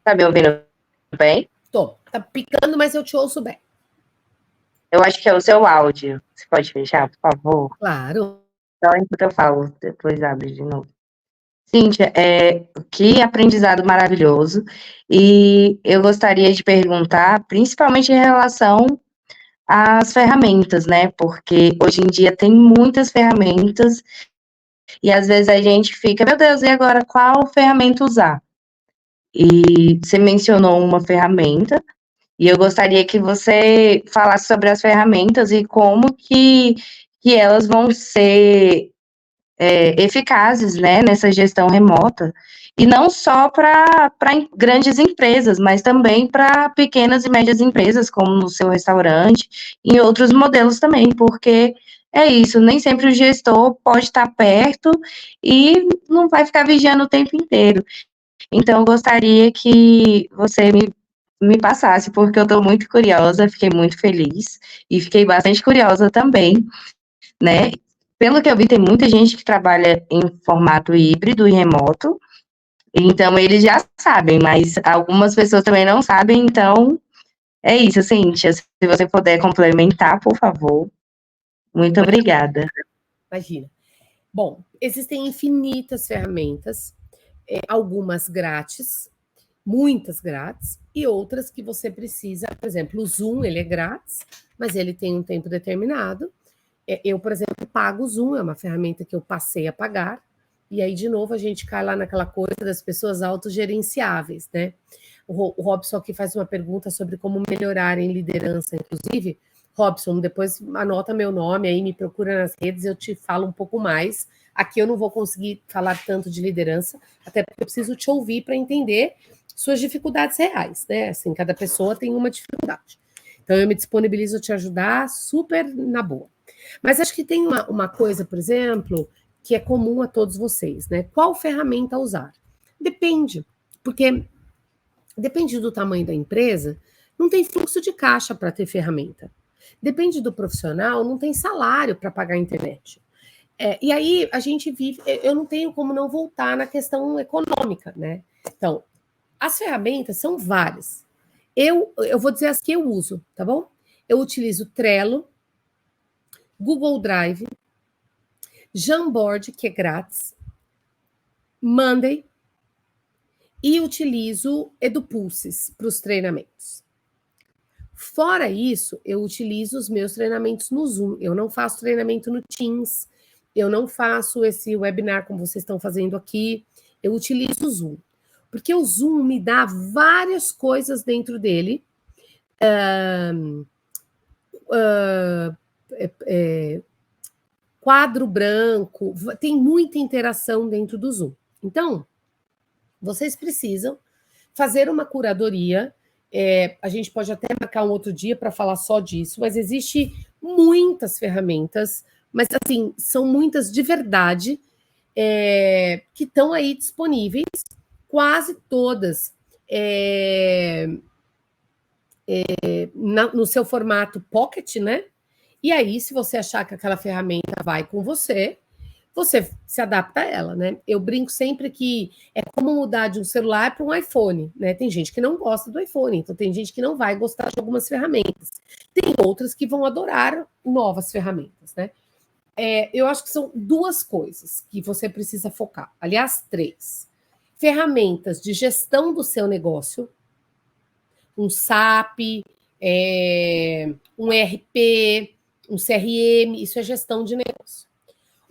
tá me ouvindo bem? Tô. Tá picando, mas eu te ouço bem. Eu acho que é o seu áudio. Você pode fechar, por favor? Claro. Só enquanto eu falo, depois abre de novo. Cíntia, que aprendizado maravilhoso. E eu gostaria de perguntar, principalmente em relação às ferramentas, né? Porque hoje em dia tem muitas ferramentas e às vezes a gente fica, meu Deus, e agora qual ferramenta usar? E você mencionou uma ferramenta, e eu gostaria que você falasse sobre as ferramentas e como que elas vão ser eficazes, né, nessa gestão remota, e não só para grandes empresas, mas também para pequenas e médias empresas, como no seu restaurante, e outros modelos também, porque é isso, nem sempre o gestor pode estar perto e não vai ficar vigiando o tempo inteiro. Então, eu gostaria que você me passasse, porque eu estou muito curiosa, fiquei muito feliz, e fiquei bastante curiosa também, né? Pelo que eu vi, tem muita gente que trabalha em formato híbrido e remoto, então eles já sabem, mas algumas pessoas também não sabem, então é isso, Cíntia. Se você puder complementar, por favor. Muito obrigada. Imagina. Bom, existem infinitas ferramentas, algumas grátis, muitas grátis, e outras que você precisa, por exemplo, o Zoom, ele é grátis, mas ele tem um tempo determinado. Eu, por exemplo, pago o Zoom, é uma ferramenta que eu passei a pagar, e aí, de novo, a gente cai lá naquela coisa das pessoas autogerenciáveis, né? O Robson aqui faz uma pergunta sobre como melhorar em liderança, inclusive. Robson, depois anota meu nome aí, me procura nas redes, eu te falo um pouco mais. Aqui eu não vou conseguir falar tanto de liderança, até porque eu preciso te ouvir para entender suas dificuldades reais, né? Assim, cada pessoa tem uma dificuldade. Então, eu me disponibilizo a te ajudar super na boa. Mas acho que tem uma coisa, por exemplo, que é comum a todos vocês, né? Qual ferramenta usar? Depende, porque depende do tamanho da empresa, não tem fluxo de caixa para ter ferramenta. Depende do profissional, não tem salário para pagar a internet. E aí a gente vive, eu não tenho como não voltar na questão econômica, né? Então, as ferramentas são várias. Eu vou dizer as que eu uso, tá bom? Eu utilizo Trello, Google Drive, Jamboard, que é grátis, Monday, e utilizo EduPulses para os treinamentos. Fora isso, eu utilizo os meus treinamentos no Zoom. Eu não faço treinamento no Teams, eu não faço esse webinar como vocês estão fazendo aqui, eu utilizo o Zoom. Porque o Zoom me dá várias coisas dentro dele, quadro branco, tem muita interação dentro do Zoom. Então, vocês precisam fazer uma curadoria. A gente pode até marcar um outro dia para falar só disso, mas existe muitas ferramentas, mas assim, são muitas de verdade, que estão aí disponíveis, quase todas no seu formato Pocket, né? E aí, se você achar que aquela ferramenta vai com você, você se adapta a ela, né? Eu brinco sempre que é como mudar de um celular para um iPhone, né? Tem gente que não gosta do iPhone, então tem gente que não vai gostar de algumas ferramentas. Tem outras que vão adorar novas ferramentas, né? Eu acho que são duas coisas que você precisa focar. Aliás, três. Ferramentas de gestão do seu negócio, um SAP, um ERP, um CRM, isso é gestão de negócio.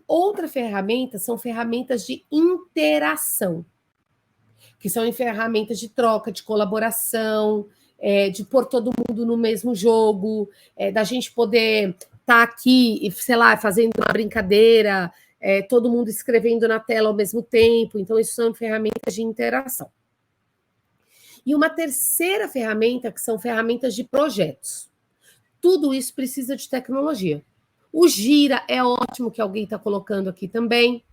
outra ferramenta são ferramentas de interação, que são ferramentas de troca, de colaboração, de pôr todo mundo no mesmo jogo, da gente poder estar aqui, sei lá, fazendo uma brincadeira, todo mundo escrevendo na tela ao mesmo tempo. Então, isso são ferramentas de interação. E uma terceira ferramenta, que são ferramentas de projetos. Tudo isso precisa de tecnologia. O Gira é ótimo, que alguém está colocando aqui também.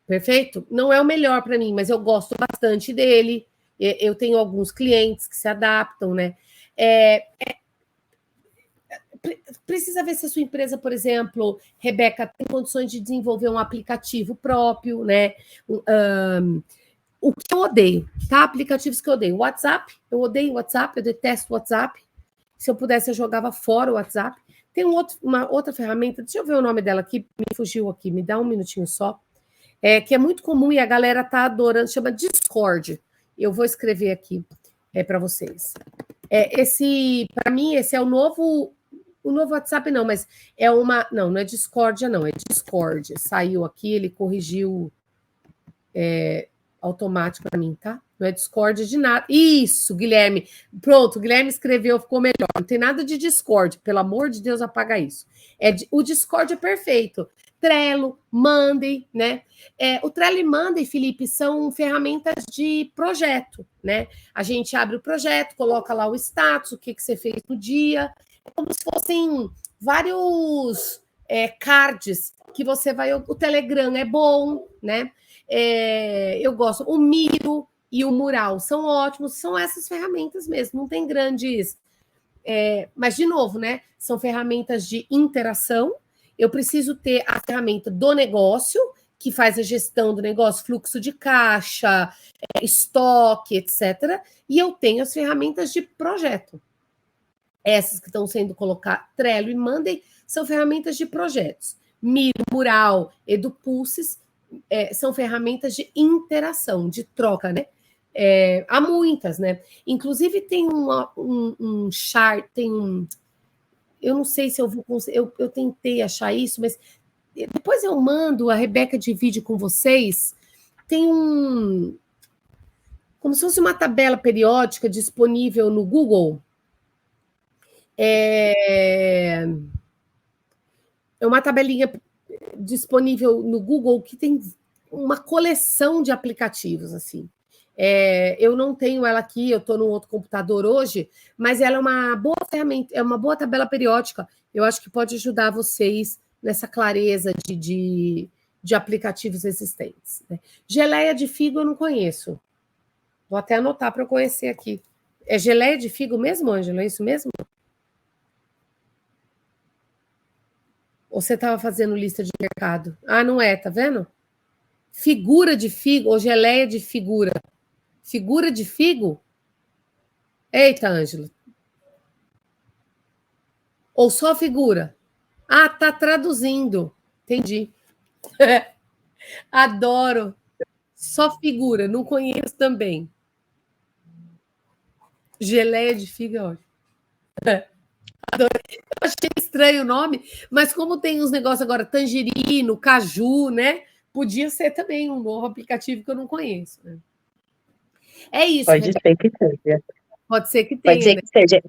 Perfeito? Não é o melhor para mim, mas eu gosto bastante dele. Eu tenho alguns clientes que se adaptam, né? Precisa ver se a sua empresa, por exemplo, Rebeca, tem condições de desenvolver um aplicativo próprio, né? O que eu odeio, tá? Aplicativos que eu odeio. WhatsApp, eu odeio WhatsApp, eu detesto WhatsApp. Se eu pudesse, eu jogava fora o WhatsApp. Tem uma outra ferramenta, deixa eu ver o nome dela aqui, me fugiu aqui, me dá um minutinho só. Que é muito comum e a galera tá adorando, chama Discord. Eu vou escrever aqui para vocês. Para mim, esse é o novo WhatsApp, não, mas não é Discordia, não, é Discord. Saiu aqui, ele corrigiu automático para mim, tá? Não é Discord de nada. Isso, Guilherme. Pronto, Guilherme escreveu, ficou melhor. Não tem nada de Discord, pelo amor de Deus, apaga isso. O Discord é perfeito. Trello, Monday, né? O Trello e Monday, Felipe, são ferramentas de projeto, né? A gente abre o projeto, coloca lá o status, o que você fez no dia, como se fossem vários cards que você vai... O Telegram é bom, né? Eu gosto. O Miro e o Mural são ótimos, são essas ferramentas mesmo, não tem grandes... mas, de novo, né? São ferramentas de interação. Eu preciso ter a ferramenta do negócio, que faz a gestão do negócio, fluxo de caixa, estoque, etc. E eu tenho as ferramentas de projeto. Essas que estão sendo colocadas, Trello e Monday, são ferramentas de projetos. Miro, Mural, EduPulses, são ferramentas de interação, de troca, né? Há muitas, né? Inclusive tem um chart, eu não sei se eu vou conseguir, eu tentei achar isso, mas depois eu mando, a Rebeca divide com vocês, tem como se fosse uma tabela periódica disponível no Google. É uma tabelinha disponível no Google que tem uma coleção de aplicativos, assim. Eu não tenho ela aqui, eu estou no outro computador hoje, mas ela é uma boa ferramenta, é uma boa tabela periódica. Eu acho que pode ajudar vocês nessa clareza de aplicativos existentes, né? Geleia de figo eu não conheço. Vou até anotar para eu conhecer aqui. É geleia de figo mesmo, Ângela? É isso mesmo? Ou você estava fazendo lista de mercado? Ah, não é, tá vendo? Figura de figo ou geleia de figura? Figura de figo? Eita, Ângela. Ou só figura? Ah, tá traduzindo. Entendi. Adoro. Só figura, não conheço também. Geleia de figo é ótimo. Adoro. Eu achei estranho o nome, mas como tem uns negócios agora, tangerino, caju, né? Podia ser também um novo aplicativo que eu não conheço, né? É isso. Pode ser que seja. Pode ser que tenha. Pode ser que seja.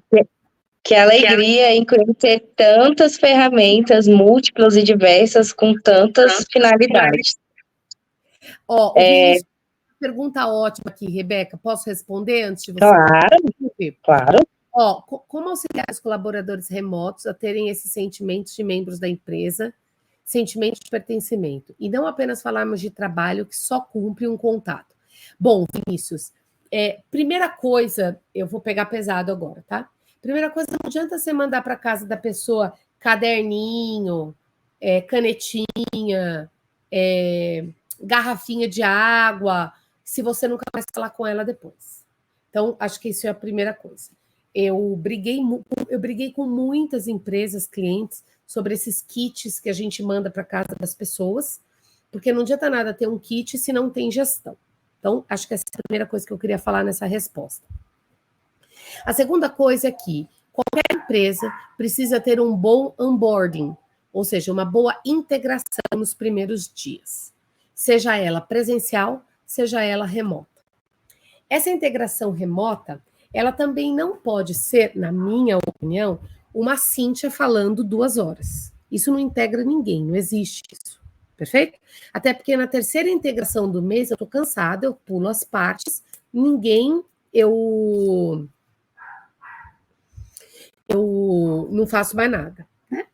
Que alegria em conhecer tantas ferramentas múltiplas e diversas com tantas finalidades. Pergunta ótima aqui, Rebeca. Posso responder antes de você? Claro. Como auxiliar os colaboradores remotos a terem esses sentimentos de membros da empresa, sentimento de pertencimento, e não apenas falarmos de trabalho que só cumpre um contato? Bom, Vinícius, primeira coisa, eu vou pegar pesado agora, tá? Primeira coisa, não adianta você mandar para casa da pessoa caderninho, canetinha, garrafinha de água, se você nunca vai falar com ela depois. Então, acho que isso é a primeira coisa. Eu briguei com muitas empresas, clientes, sobre esses kits que a gente manda para casa das pessoas, porque não adianta nada ter um kit se não tem gestão. Então, acho que essa é a primeira coisa que eu queria falar nessa resposta. A segunda coisa é que qualquer empresa precisa ter um bom onboarding, ou seja, uma boa integração nos primeiros dias, seja ela presencial, seja ela remota. Essa integração remota, ela também não pode ser, na minha opinião, uma Cíntia falando 2 horas. Isso não integra ninguém, não existe isso. Perfeito? Até porque na terceira integração do mês eu tô cansada, eu pulo as partes, eu não faço mais nada, né?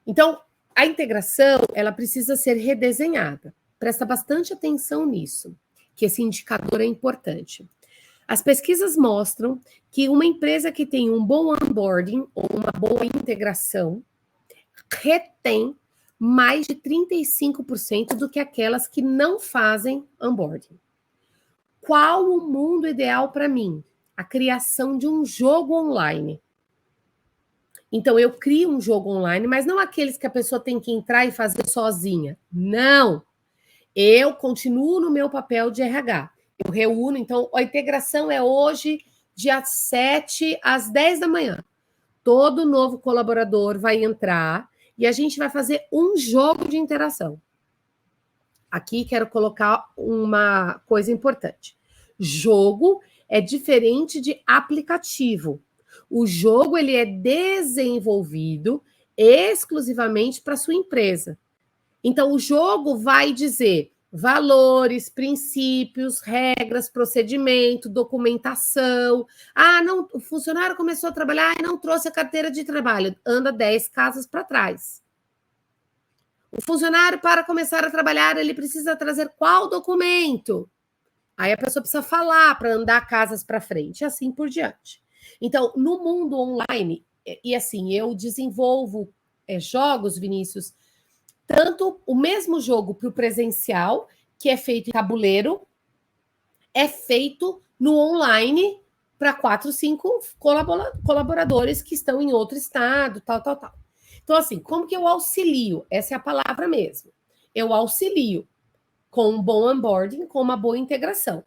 Então, a integração, ela precisa ser redesenhada. Presta bastante atenção nisso, que esse indicador é importante. As pesquisas mostram que uma empresa que tem um bom onboarding ou uma boa integração retém mais de 35% do que aquelas que não fazem onboarding. Qual o mundo ideal para mim? A criação de um jogo online. Então, eu crio um jogo online, mas não aqueles que a pessoa tem que entrar e fazer sozinha. Não! Eu continuo no meu papel de RH. Eu reúno, então, a integração é hoje, dia 7 às 10 da manhã. Todo novo colaborador vai entrar e a gente vai fazer um jogo de interação. Aqui quero colocar uma coisa importante. Jogo é diferente de aplicativo. O jogo ele é desenvolvido exclusivamente para sua empresa. Então, o jogo vai dizer valores, princípios, regras, procedimento, documentação. Ah, não, o funcionário começou a trabalhar e não trouxe a carteira de trabalho. Anda 10 casas para trás. O funcionário, para começar a trabalhar, ele precisa trazer qual documento? Aí a pessoa precisa falar para andar casas para frente, e assim por diante. Então, no mundo online, e assim, eu desenvolvo jogos, Vinícius, tanto o mesmo jogo para o presencial, que é feito em tabuleiro, é feito no online para 4, 5 colaboradores que estão em outro estado, tal. Então, assim, como que eu auxilio? Essa é a palavra mesmo. Eu auxilio com um bom onboarding, com uma boa integração.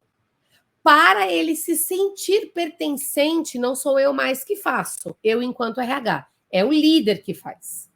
Para ele se sentir pertencente, não sou eu mais que faço, eu enquanto RH, é o líder que faz.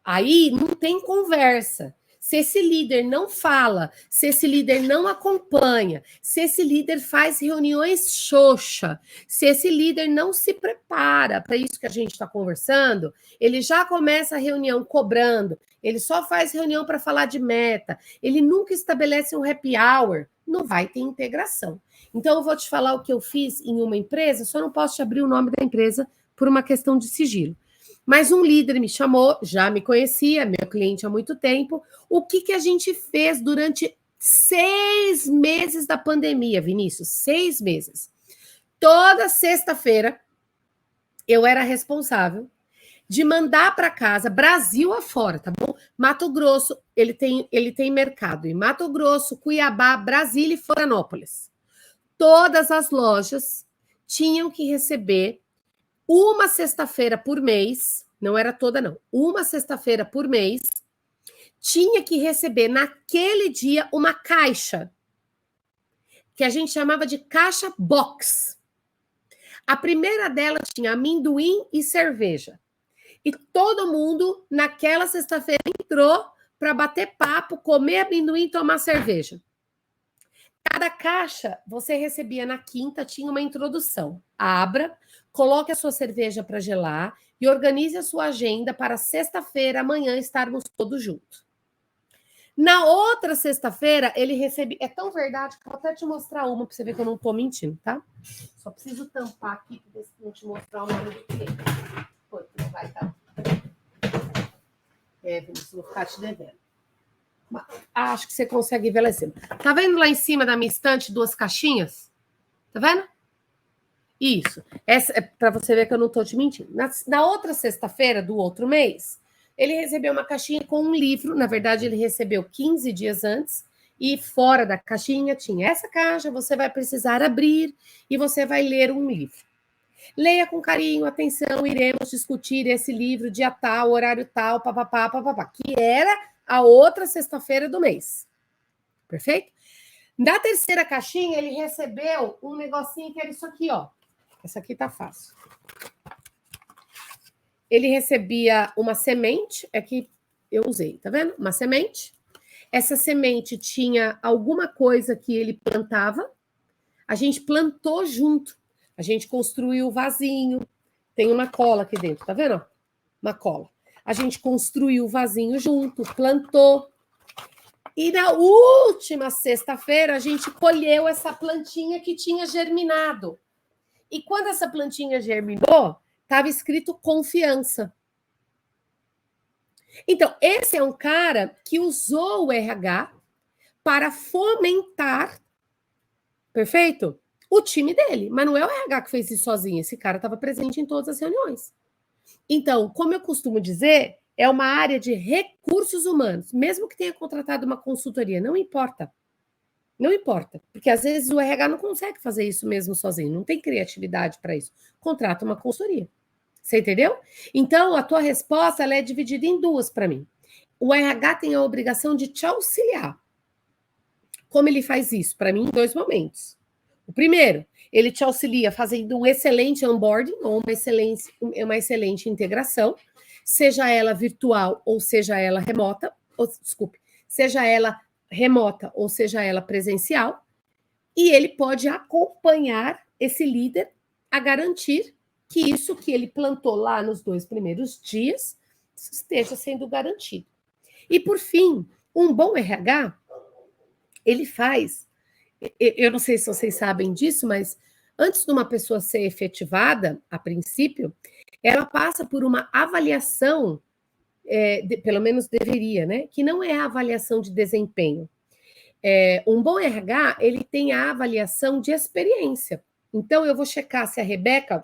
Aí não tem conversa. Se esse líder não fala, se esse líder não acompanha, se esse líder faz reuniões xoxa, se esse líder não se prepara para isso que a gente está conversando, ele já começa a reunião cobrando, ele só faz reunião para falar de meta, ele nunca estabelece um happy hour, não vai ter integração. Então, eu vou te falar o que eu fiz em uma empresa, só não posso te abrir o nome da empresa por uma questão de sigilo. Mas um líder me chamou, já me conhecia, meu cliente há muito tempo. O que a gente fez durante 6 meses da pandemia, Vinícius? 6 meses. Toda sexta-feira, eu era responsável de mandar para casa, Brasil afora, tá bom? Mato Grosso, ele tem mercado em Mato Grosso, Cuiabá, Brasília e Florianópolis. Todas as lojas tinham que receber uma sexta-feira por mês, não era toda não, uma sexta-feira por mês, tinha que receber naquele dia uma caixa, que a gente chamava de caixa box. A primeira dela tinha amendoim e cerveja. E todo mundo, naquela sexta-feira, entrou para bater papo, comer amendoim e tomar cerveja. Cada caixa, você recebia na quinta, tinha uma introdução. Abra, coloque a sua cerveja para gelar e organize a sua agenda para sexta-feira, amanhã, estarmos todos juntos. Na outra sexta-feira, ele recebia... É tão verdade que eu vou até te mostrar uma para você ver que eu não estou mentindo, tá? Só preciso tampar aqui para ver se não te mostrar o nome do cliente. Foi, não vai, tá? Vinícius, vou ficar te devendo. Acho que você consegue ver lá em cima. Tá vendo lá em cima da minha estante 2 caixinhas? Tá vendo? Isso. Essa é para você ver que eu não tô te mentindo. Na outra sexta-feira do outro mês, ele recebeu uma caixinha com um livro. Na verdade, ele recebeu 15 dias antes. E fora da caixinha tinha essa caixa. Você vai precisar abrir e você vai ler um livro. Leia com carinho, atenção, iremos discutir esse livro dia tal, horário tal, papapá, que era a outra sexta-feira do mês. Perfeito? Na terceira caixinha, ele recebeu um negocinho que era isso aqui, ó. Essa aqui tá fácil. ele recebia uma semente, é que eu usei, tá vendo? Uma semente. Essa semente tinha alguma coisa que ele plantava, a gente plantou junto, a gente construiu o vasinho, tem uma cola aqui dentro, tá vendo? Uma cola. A gente construiu o vasinho junto, plantou. E na última sexta-feira, a gente colheu essa plantinha que tinha germinado. E quando essa plantinha germinou, estava escrito confiança. Então, esse é um cara que usou o RH para fomentar, perfeito? O time dele. Mas não é o RH que fez isso sozinho. Esse cara estava presente em todas as reuniões. Então, como eu costumo dizer, é uma área de recursos humanos. Mesmo que tenha contratado uma consultoria, não importa. Não importa. Porque às vezes o RH não consegue fazer isso mesmo sozinho. Não tem criatividade para isso. Contrata uma consultoria. Você entendeu? Então, a tua resposta ela é dividida em duas para mim. O RH tem a obrigação de te auxiliar. Como ele faz isso? Para mim, em dois momentos. O primeiro, ele te auxilia fazendo um excelente onboarding ou uma excelente integração, seja ela virtual ou seja ela remota, seja ela remota ou seja ela presencial, e ele pode acompanhar esse líder a garantir que isso que ele plantou lá nos 2 primeiros dias esteja sendo garantido. E, por fim, um bom RH, ele faz, eu não sei se vocês sabem disso, mas antes de uma pessoa ser efetivada, a princípio, ela passa por uma avaliação, pelo menos deveria, né? Que não é a avaliação de desempenho. Um bom RH, ele tem a avaliação de experiência. Então, eu vou checar se a Rebeca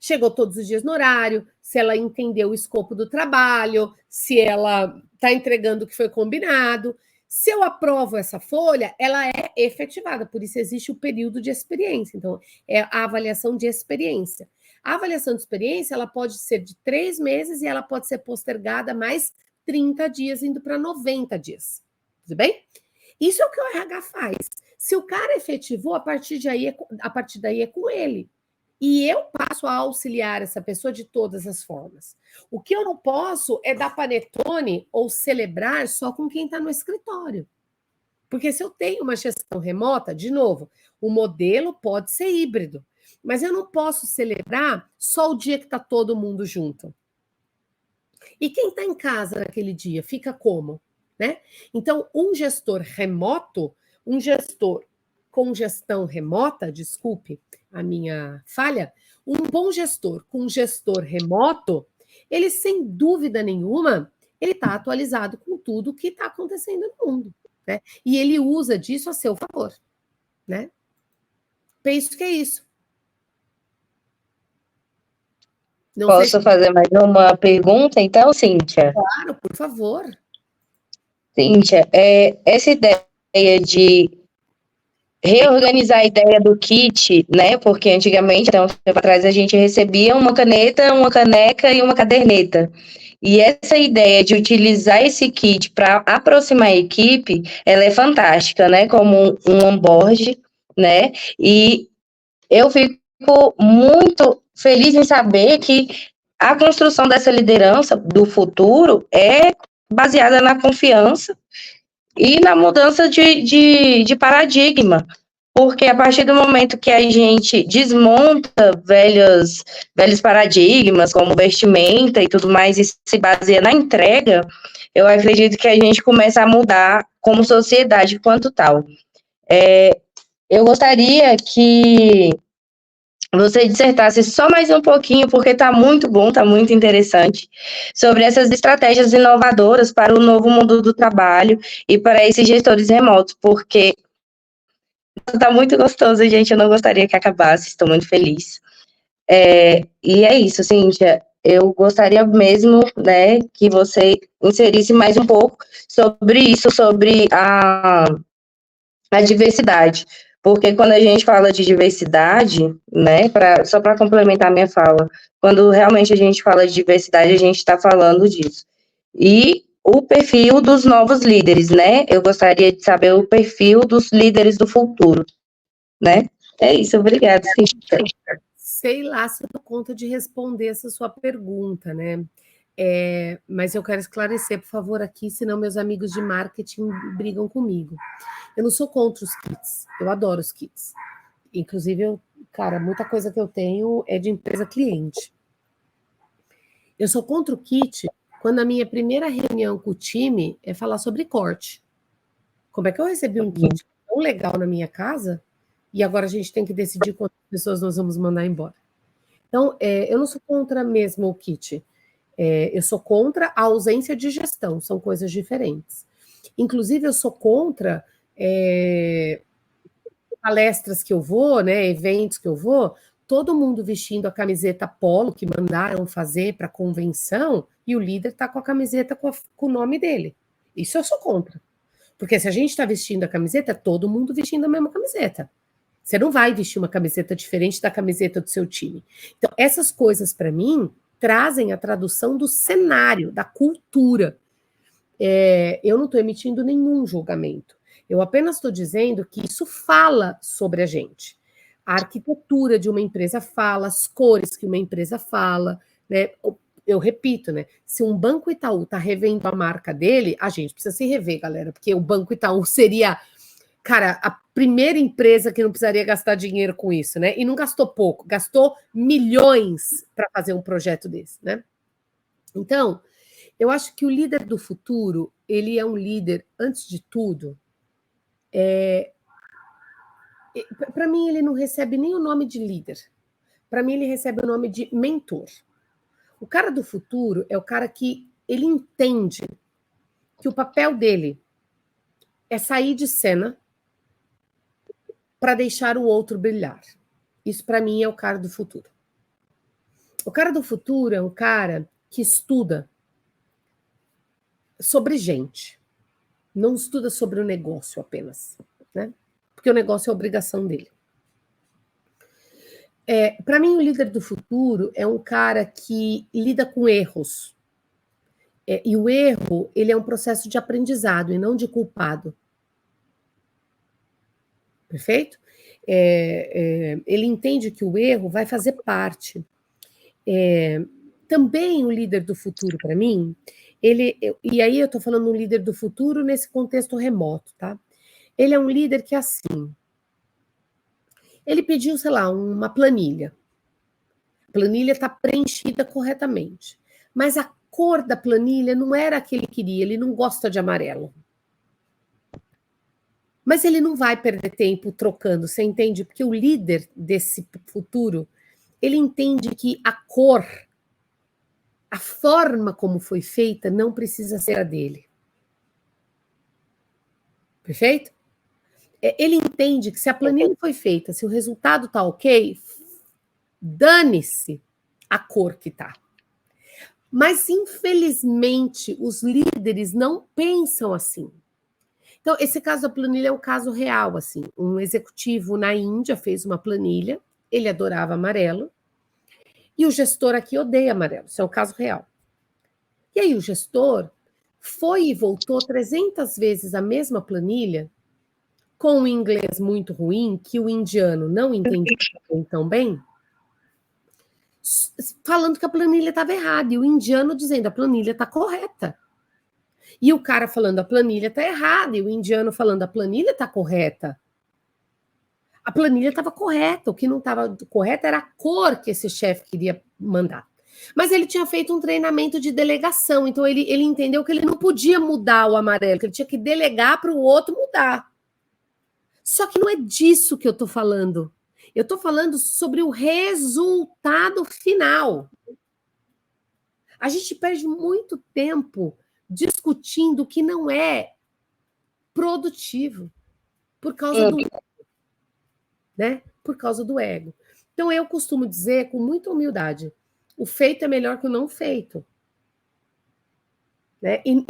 chegou todos os dias no horário, se ela entendeu o escopo do trabalho, se ela está entregando o que foi combinado. Se eu aprovo essa folha, ela é efetivada, por isso existe o período de experiência. Então, é a avaliação de experiência. A avaliação de experiência, ela pode ser de 3 meses e ela pode ser postergada mais 30 dias, indo para 90 dias. Tudo bem? Isso é o que o RH faz. Se o cara efetivou, a partir daí é com ele. E eu passo a auxiliar essa pessoa de todas as formas. O que eu não posso é dar panetone ou celebrar só com quem está no escritório. Porque se eu tenho uma gestão remota, de novo, o modelo pode ser híbrido, mas eu não posso celebrar só o dia que está todo mundo junto. E quem está em casa naquele dia fica como? Né? Então, um gestor remoto, um gestor com gestão remota, desculpe a minha falha, um bom gestor com gestor remoto, ele, sem dúvida nenhuma, ele está atualizado com tudo que está acontecendo no mundo, né? E ele usa disso a seu favor, né? Penso que é isso. Não Posso fazer mais uma pergunta, então, Cíntia? Claro, por favor. Cíntia, essa ideia de reorganizar a ideia do kit, né? Porque antigamente, até um tempo atrás, a gente recebia uma caneta, uma caneca e uma caderneta. E essa ideia de utilizar esse kit para aproximar a equipe, ela é fantástica, né? Como um onboard, né? E eu fico muito feliz em saber que a construção dessa liderança do futuro é baseada na confiança e na mudança de paradigma, porque a partir do momento que a gente desmonta velhos paradigmas, como vestimenta e tudo mais, e se baseia na entrega, eu acredito que a gente começa a mudar como sociedade quanto tal. Eu gostaria que você dissertasse só mais um pouquinho, porque está muito bom, está muito interessante, sobre essas estratégias inovadoras para o novo mundo do trabalho e para esses gestores remotos, porque está muito gostoso, gente, eu não gostaria que acabasse, estou muito feliz. E é isso, Cíntia, eu gostaria mesmo, né, que você inserisse mais um pouco sobre isso, sobre a diversidade. Porque quando a gente fala de diversidade, né, só para complementar minha fala, quando realmente a gente fala de diversidade, a gente está falando disso. E o perfil dos novos líderes, né? Eu gostaria de saber o perfil dos líderes do futuro, né? É isso, obrigada. sei lá se eu dou conta de responder essa sua pergunta, né? Mas eu quero esclarecer, por favor, aqui, senão meus amigos de marketing brigam comigo. Eu não sou contra os kits, eu adoro os kits. Inclusive, cara, muita coisa que eu tenho é de empresa cliente. Eu sou contra o kit quando a minha primeira reunião com o time é falar sobre corte. Como é que eu recebi um kit tão legal na minha casa e agora a gente tem que decidir quantas pessoas nós vamos mandar embora? Então, eu não sou contra mesmo o kit. Eu sou contra a ausência de gestão, são coisas diferentes. Inclusive, eu sou contra palestras que eu vou, né, eventos que eu vou, todo mundo vestindo a camiseta polo que mandaram fazer para a convenção e o líder está com a camiseta com o nome dele. Isso eu sou contra. Porque se a gente está vestindo a camiseta, todo mundo vestindo a mesma camiseta. Você não vai vestir uma camiseta diferente da camiseta do seu time. Então, essas coisas, para mim, trazem a tradução do cenário, da cultura. Eu não estou emitindo nenhum julgamento. Eu apenas estou dizendo que isso fala sobre a gente. A arquitetura de uma empresa fala, as cores que uma empresa fala, né? Eu repito, né? Se um Banco Itaú está revendo a marca dele, a gente precisa se rever, galera, porque o Banco Itaú seria, cara, a primeira empresa que não precisaria gastar dinheiro com isso, né? E não gastou pouco, gastou milhões para fazer um projeto desse, né? Então, eu acho que o líder do futuro, ele é um líder, antes de tudo, para mim, ele não recebe nem o nome de líder. Para mim, ele recebe o nome de mentor. O cara do futuro é o cara que ele entende que o papel dele é sair de cena para deixar o outro brilhar. Isso, para mim, é o cara do futuro. O cara do futuro é um cara que estuda sobre gente. Não estuda sobre o negócio apenas, né? Porque o negócio é a obrigação dele. Para mim, o líder do futuro é um cara que lida com erros. E o erro, ele é um processo de aprendizado e não de culpado. Perfeito? Ele entende que o erro vai fazer parte. Também o líder do futuro, para mim, e aí eu estou falando um líder do futuro nesse contexto remoto, tá? Ele é um líder que, assim, ele pediu, sei lá, uma planilha. A planilha está preenchida corretamente. Mas a cor da planilha não era a que ele queria, ele não gosta de amarelo. Mas ele não vai perder tempo trocando, você entende? Porque o líder desse futuro, ele entende que a cor, a forma como foi feita, não precisa ser a dele. Perfeito? Ele entende que se a planilha foi feita, se o resultado está ok, dane-se a cor que está. Mas, infelizmente, os líderes não pensam assim. Então, esse caso da planilha é um caso real, assim. Um executivo na Índia fez uma planilha, ele adorava amarelo, e o gestor aqui odeia amarelo. Isso é um caso real. E aí o gestor foi e voltou 300 vezes a mesma planilha, com um inglês muito ruim, que o indiano não entendia tão bem, falando que a planilha estava errada, e o indiano dizendo a planilha está correta. E o cara falando a planilha está errada, e o indiano falando a planilha está correta. A planilha estava correta, o que não estava correto era a cor que esse chefe queria mandar. Mas ele tinha feito um treinamento de delegação, então ele entendeu que ele não podia mudar o amarelo, que ele tinha que delegar para o outro mudar. Só que não é disso que eu estou falando. Eu estou falando sobre o resultado final. A gente perde muito tempo discutindo o que não é produtivo por causa do ego, né? Por causa do ego. Então, eu costumo dizer com muita humildade, o feito é melhor que o não feito. Né? E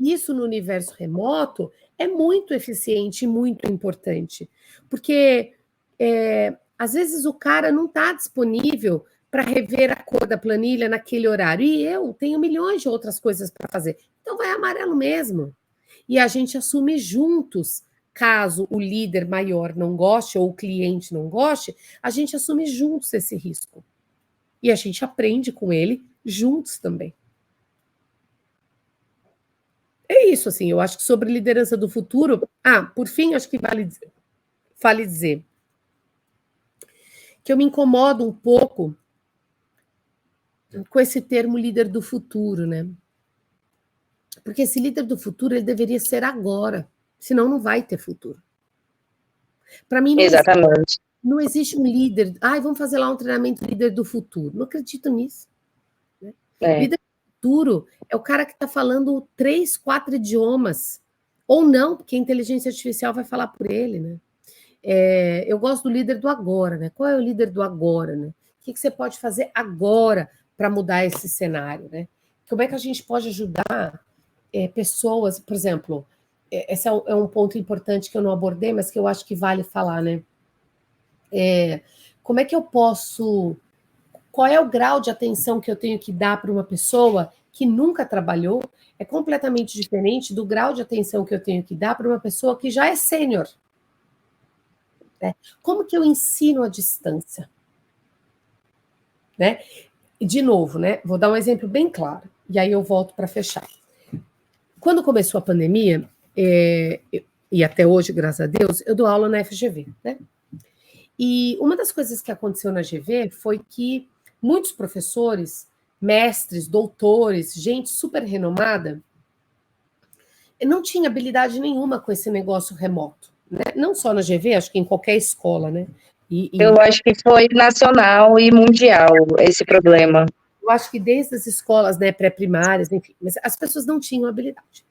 isso no universo remoto é muito eficiente e muito importante, porque às vezes o cara não está disponível para rever a cor da planilha naquele horário, e eu tenho milhões de outras coisas para fazer, então vai amarelo mesmo, e a gente assume juntos caso o líder maior não goste ou o cliente não goste, a gente assume juntos esse risco. E a gente aprende com ele juntos também. É isso, assim, eu acho que sobre liderança do futuro... por fim, acho que vale dizer que eu me incomodo um pouco com esse termo líder do futuro, né? Porque esse líder do futuro, ele deveria ser agora, senão não vai ter futuro. Para mim, Exatamente. Não existe um líder... vamos fazer lá um treinamento líder do futuro. Não acredito nisso. Né? Líder do futuro é o cara que está falando 3, 4 idiomas. Ou não, porque a inteligência artificial vai falar por ele, né? Eu gosto do líder do agora, né? Qual é o líder do agora, né? O que você pode fazer agora para mudar esse cenário, né? Como é que a gente pode ajudar pessoas, por exemplo, esse é um ponto importante que eu não abordei, mas que eu acho que vale falar, né? Como é que eu posso... Qual é o grau de atenção que eu tenho que dar para uma pessoa que nunca trabalhou? É completamente diferente do grau de atenção que eu tenho que dar para uma pessoa que já é sênior. Como que eu ensino à distância? Né? De novo, né? Vou dar um exemplo bem claro, e aí eu volto para fechar. Quando começou a pandemia, e até hoje, graças a Deus, eu dou aula na FGV, né? E uma das coisas que aconteceu na GV foi que muitos professores, mestres, doutores, gente super renomada, não tinha habilidade nenhuma com esse negócio remoto. Né? Não só na GV, acho que em qualquer escola, né? Eu acho que foi nacional e mundial esse problema. Eu acho que desde as escolas, né, pré-primárias, enfim, mas as pessoas não tinham habilidade.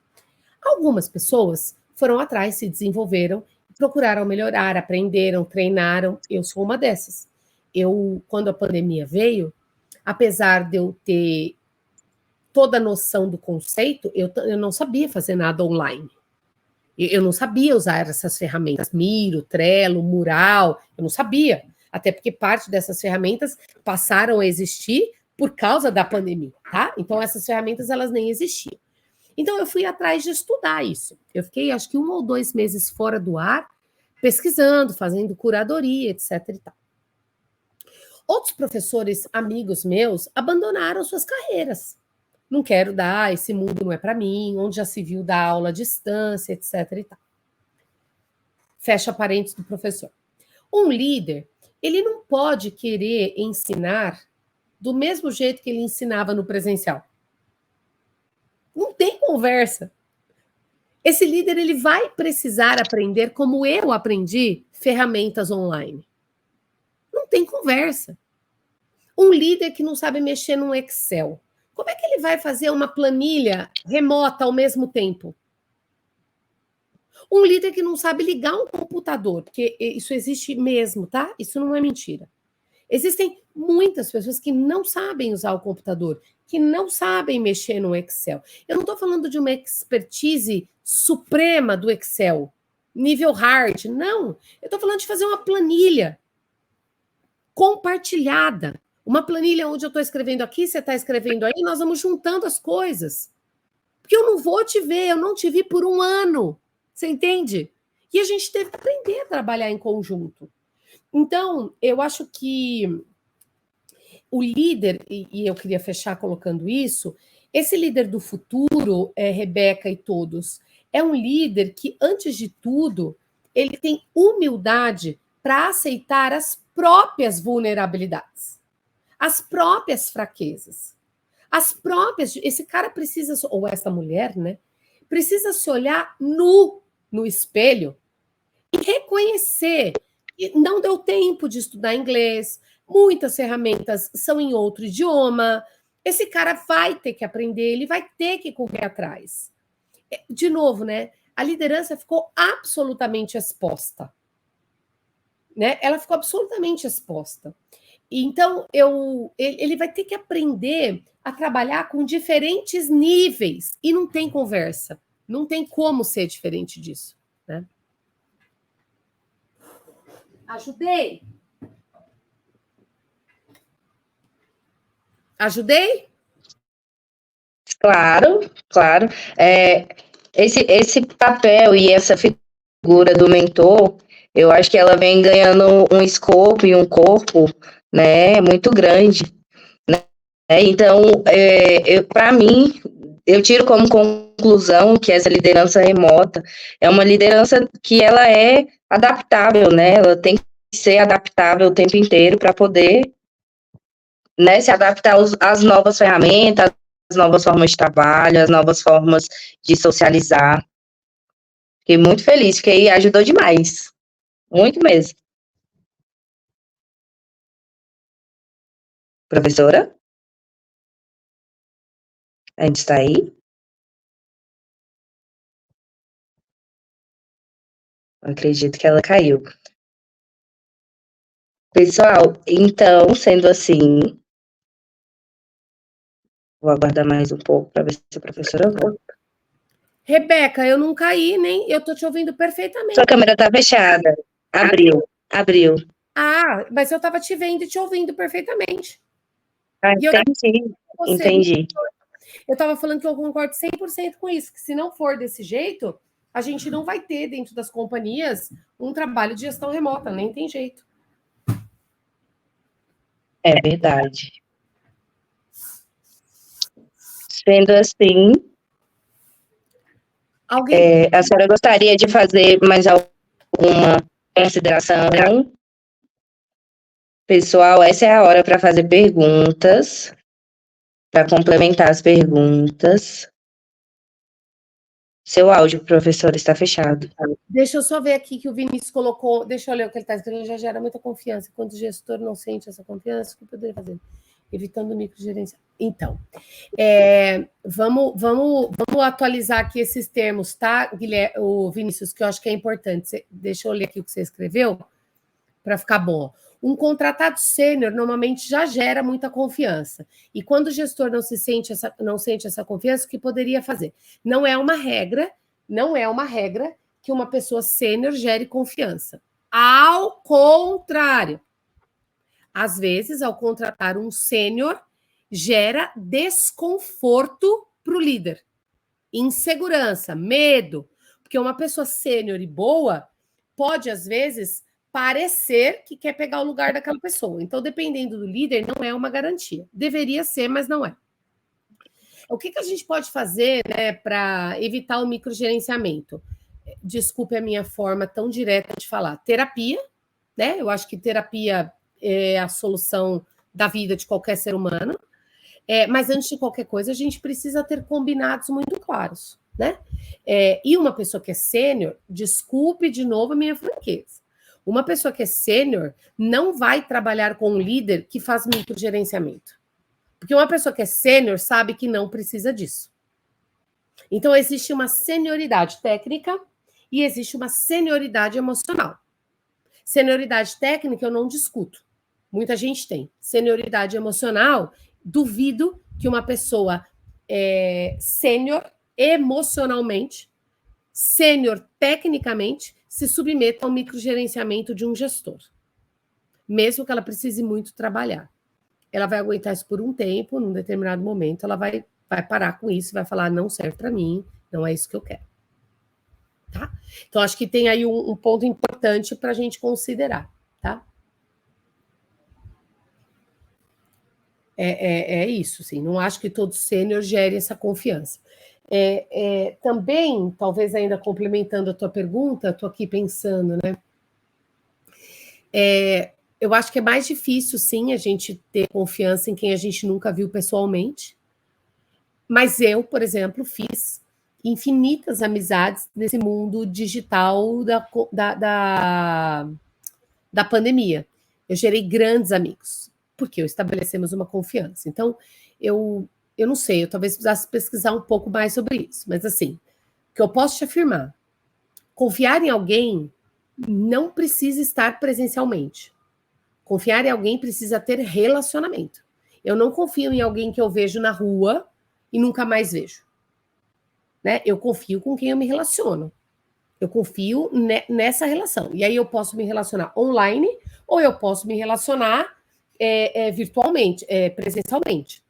Algumas pessoas foram atrás, se desenvolveram, procuraram melhorar, aprenderam, treinaram. Eu sou uma dessas. Quando a pandemia veio, apesar de eu ter toda a noção do conceito, eu não sabia fazer nada online. Eu não sabia usar essas ferramentas, Miro, Trello, Mural, eu não sabia. Até porque parte dessas ferramentas passaram a existir por causa da pandemia, tá? Então, essas ferramentas, elas nem existiam. Então, eu fui atrás de estudar isso. Eu fiquei, acho que 1 ou 2 meses fora do ar, pesquisando, fazendo curadoria, etc. e tal. Outros professores, amigos meus, abandonaram suas carreiras. Não quero dar, esse mundo não é para mim, onde já se viu dar aula à distância, etc. e tal. Fecha parênteses do professor. Um líder, ele não pode querer ensinar do mesmo jeito que ele ensinava no presencial. Não tem conversa. Esse líder, ele vai precisar aprender, como eu aprendi, ferramentas online. Não tem conversa. Um líder que não sabe mexer num Excel, como é que ele vai fazer uma planilha remota ao mesmo tempo? Um líder que não sabe ligar um computador, porque isso existe mesmo, tá? Isso não é mentira. Existem muitas pessoas que não sabem usar o computador, que não sabem mexer no Excel. Eu não estou falando de uma expertise suprema do Excel, nível hard, não. Eu estou falando de fazer uma planilha compartilhada. Uma planilha onde eu estou escrevendo aqui, você está escrevendo aí, nós vamos juntando as coisas. Porque eu não vou te ver, eu não te vi por 1 ano. Você entende? E a gente teve que aprender a trabalhar em conjunto. Então, eu acho que o líder, e eu queria fechar colocando isso, esse líder do futuro, Rebeca e todos, é um líder que, antes de tudo, ele tem humildade para aceitar as próprias vulnerabilidades, as próprias fraquezas, as próprias... Esse cara precisa, ou essa mulher, né, precisa se olhar nu no espelho e reconhecer que não deu tempo de estudar inglês, muitas ferramentas são em outro idioma, esse cara vai ter que aprender, ele vai ter que correr atrás. De novo, né, a liderança ficou absolutamente exposta. Né? Ela ficou absolutamente exposta. Então, ele vai ter que aprender a trabalhar com diferentes níveis, e não tem conversa, não tem como ser diferente disso. Né? Ajudei? Ajudei? Claro, claro. Esse papel e essa figura do mentor, eu acho que ela vem ganhando um escopo e um corpo, né, muito grande. Né? Então, para mim, eu tiro como conclusão que essa liderança remota é uma liderança que ela é adaptável, né? Ela tem que ser adaptável o tempo inteiro para poder, né, se adaptar às novas ferramentas, às novas formas de trabalho, às novas formas de socializar. Fiquei muito feliz, ajudou demais. Muito mesmo. Professora? A gente está aí? Acredito que ela caiu. Pessoal, então, sendo assim, vou aguardar mais um pouco para ver se a professora volta. Rebeca, eu não caí, nem eu estou te ouvindo perfeitamente. Sua câmera está fechada. Abriu. Ah, mas eu estava te vendo e te ouvindo perfeitamente. Entendi. Eu estava falando que eu concordo 100% com isso, que se não for desse jeito, a gente não vai ter dentro das companhias um trabalho de gestão remota, nem tem jeito. É verdade. Sendo assim, a senhora gostaria de fazer mais alguma consideração? Pessoal, essa é a hora para fazer perguntas, para complementar as perguntas. Seu áudio, professor, está fechado. Deixa eu só ver aqui que o Vinícius colocou. Deixa eu ler o que ele está escrevendo. Ele já gera muita confiança. Quando o gestor não sente essa confiança, o que poderia fazer? Evitando o microgerenciamento. Então, vamos atualizar aqui esses termos, tá, Guilherme, o Vinícius, que eu acho que é importante. Deixa eu ler aqui o que você escreveu, para ficar bom. Um contratado sênior normalmente já gera muita confiança. E quando o gestor não sente essa confiança, o que poderia fazer? Não é uma regra que uma pessoa sênior gere confiança. Ao contrário. Às vezes, ao contratar um sênior, gera desconforto para o líder. Insegurança, medo. Porque uma pessoa sênior e boa pode, às vezes, parecer que quer pegar o lugar daquela pessoa. Então, dependendo do líder, não é uma garantia. Deveria ser, mas não é. O que a gente pode fazer, né, para evitar o microgerenciamento? Desculpe a minha forma tão direta de falar. Terapia, né? Eu acho que terapia é a solução da vida de qualquer ser humano. Mas antes de qualquer coisa, a gente precisa ter combinados muito claros, né? E uma pessoa que é sênior, desculpe de novo a minha franqueza, uma pessoa que é sênior não vai trabalhar com um líder que faz microgerenciamento. Porque uma pessoa que é sênior sabe que não precisa disso. Então, existe uma senioridade técnica e existe uma senioridade emocional. Senioridade técnica eu não discuto. Muita gente tem. Senioridade emocional, duvido que uma pessoa sênior emocionalmente, sênior tecnicamente, se submeta ao microgerenciamento de um gestor. Mesmo que ela precise muito trabalhar. Ela vai aguentar isso por um tempo, num determinado momento, ela vai parar com isso, vai falar, não serve para mim, não é isso que eu quero. Tá? Então, acho que tem aí um ponto importante para a gente considerar, tá? É isso, sim. Não acho que todo sênior gere essa confiança. Também, talvez ainda complementando a tua pergunta, estou aqui pensando, né? Eu acho que é mais difícil, sim, a gente ter confiança em quem a gente nunca viu pessoalmente. Mas eu, por exemplo, fiz infinitas amizades nesse mundo digital da pandemia. Eu gerei grandes amigos, porque estabelecemos uma confiança. Então, eu não sei, eu talvez precisasse pesquisar um pouco mais sobre isso, mas assim, o que eu posso te afirmar, confiar em alguém não precisa estar presencialmente. Confiar em alguém precisa ter relacionamento. Eu não confio em alguém que eu vejo na rua e nunca mais vejo. Né? Eu confio com quem eu me relaciono. Eu confio nessa relação. E aí eu posso me relacionar online ou eu posso me relacionar virtualmente, presencialmente.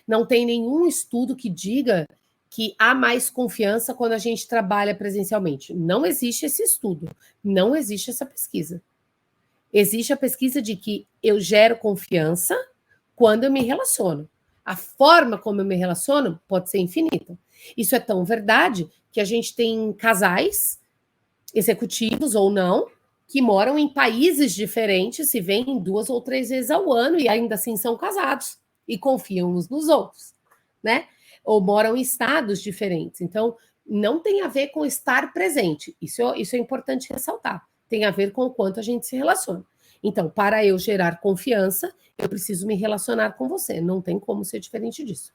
Não tem nenhum estudo que diga que há mais confiança quando a gente trabalha presencialmente. Não existe esse estudo, não existe essa pesquisa. Existe a pesquisa de que eu gero confiança quando eu me relaciono. A forma como eu me relaciono pode ser infinita. Isso é tão verdade que a gente tem casais, executivos ou não, que moram em países diferentes, se veem 2 ou 3 vezes ao ano e ainda assim são casados e confiam uns nos outros, né? Ou moram em estados diferentes. Então, não tem a ver com estar presente. Isso é importante ressaltar. Tem a ver com o quanto a gente se relaciona. Então, para eu gerar confiança, eu preciso me relacionar com você. Não tem como ser diferente disso.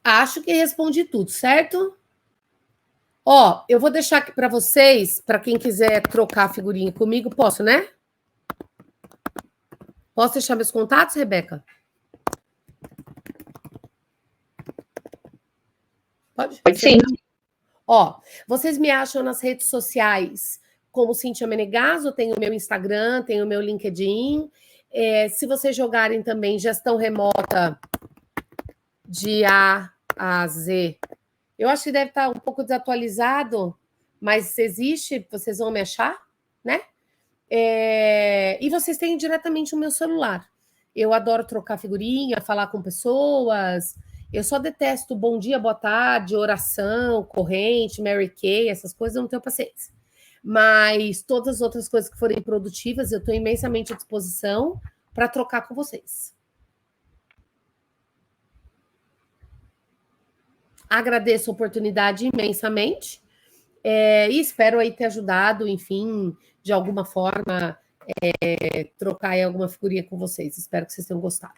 Acho que respondi tudo, certo? Ó, eu vou deixar aqui para vocês, para quem quiser trocar figurinha comigo, posso, né? Posso deixar meus contatos, Rebeca? Pode sim. Ó, vocês me acham nas redes sociais como Cíntia Menegaso, tem o meu Instagram, tem o meu LinkedIn. Se vocês jogarem também gestão remota de A a Z, eu acho que deve estar um pouco desatualizado, mas existe, vocês vão me achar, né? E vocês têm diretamente o meu celular. Eu adoro trocar figurinha, falar com pessoas. Eu só detesto bom dia, boa tarde, oração, corrente, Mary Kay, essas coisas eu não tenho paciência. Mas todas as outras coisas que forem produtivas, eu estou imensamente à disposição para trocar com vocês. Agradeço a oportunidade imensamente e espero aí ter ajudado, enfim, de alguma forma, trocar aí alguma figurinha com vocês. Espero que vocês tenham gostado.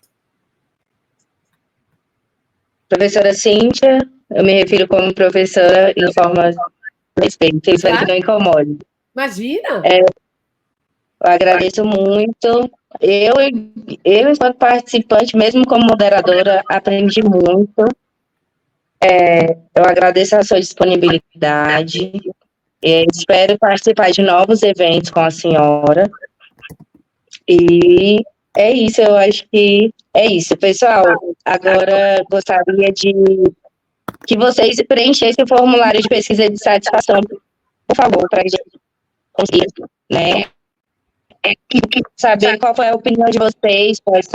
Professora Cíntia, eu me refiro como professora em forma de respeito, espero que não incomode. Imagina! Eu agradeço muito. Eu, enquanto participante, mesmo como moderadora, aprendi muito. Eu agradeço a sua disponibilidade. Espero participar de novos eventos com a senhora. E é isso, eu acho que é isso. Pessoal, agora gostaria de que vocês preenchessem o formulário de pesquisa de satisfação, por favor, para a gente conseguir, né? Saber qual foi a opinião de vocês, quais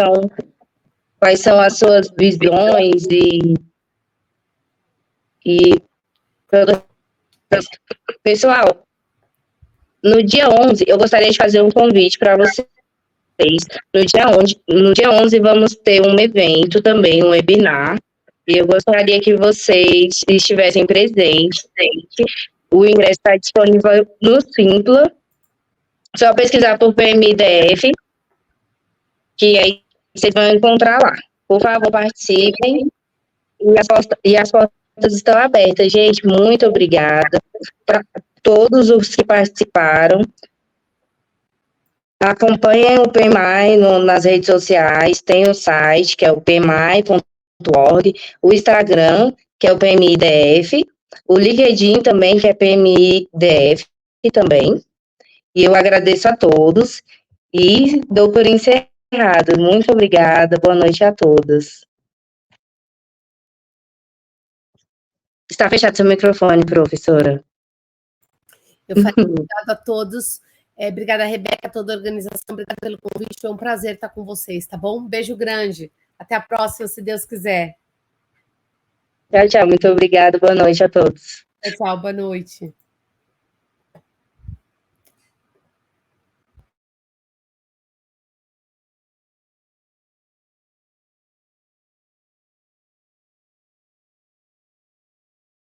são as suas visões e pessoal, no dia 11, eu gostaria de fazer um convite para vocês. No dia 11 vamos ter um evento também, um webinar, e eu gostaria que vocês estivessem presentes. O ingresso está disponível no Simpla, só pesquisar por PMIDF, que aí vocês vão encontrar lá. Por favor, participem, e as portas estão abertas. Gente, muito obrigada para todos os que participaram. Acompanhem o PMI nas redes sociais, tem o site, que é o pmi.org, o Instagram, que é o PMIDF, o LinkedIn também, que é PMIDF também. E eu agradeço a todos e dou por encerrado. Muito obrigada, boa noite a todos. Está fechado seu microfone, professora. Eu falei obrigada a todos. Obrigada, Rebeca, toda a organização. Obrigada pelo convite. Foi um prazer estar com vocês, tá bom? Um beijo grande. Até a próxima, se Deus quiser. Tchau, tchau. Muito obrigada. Boa noite a todos. Tchau, boa noite.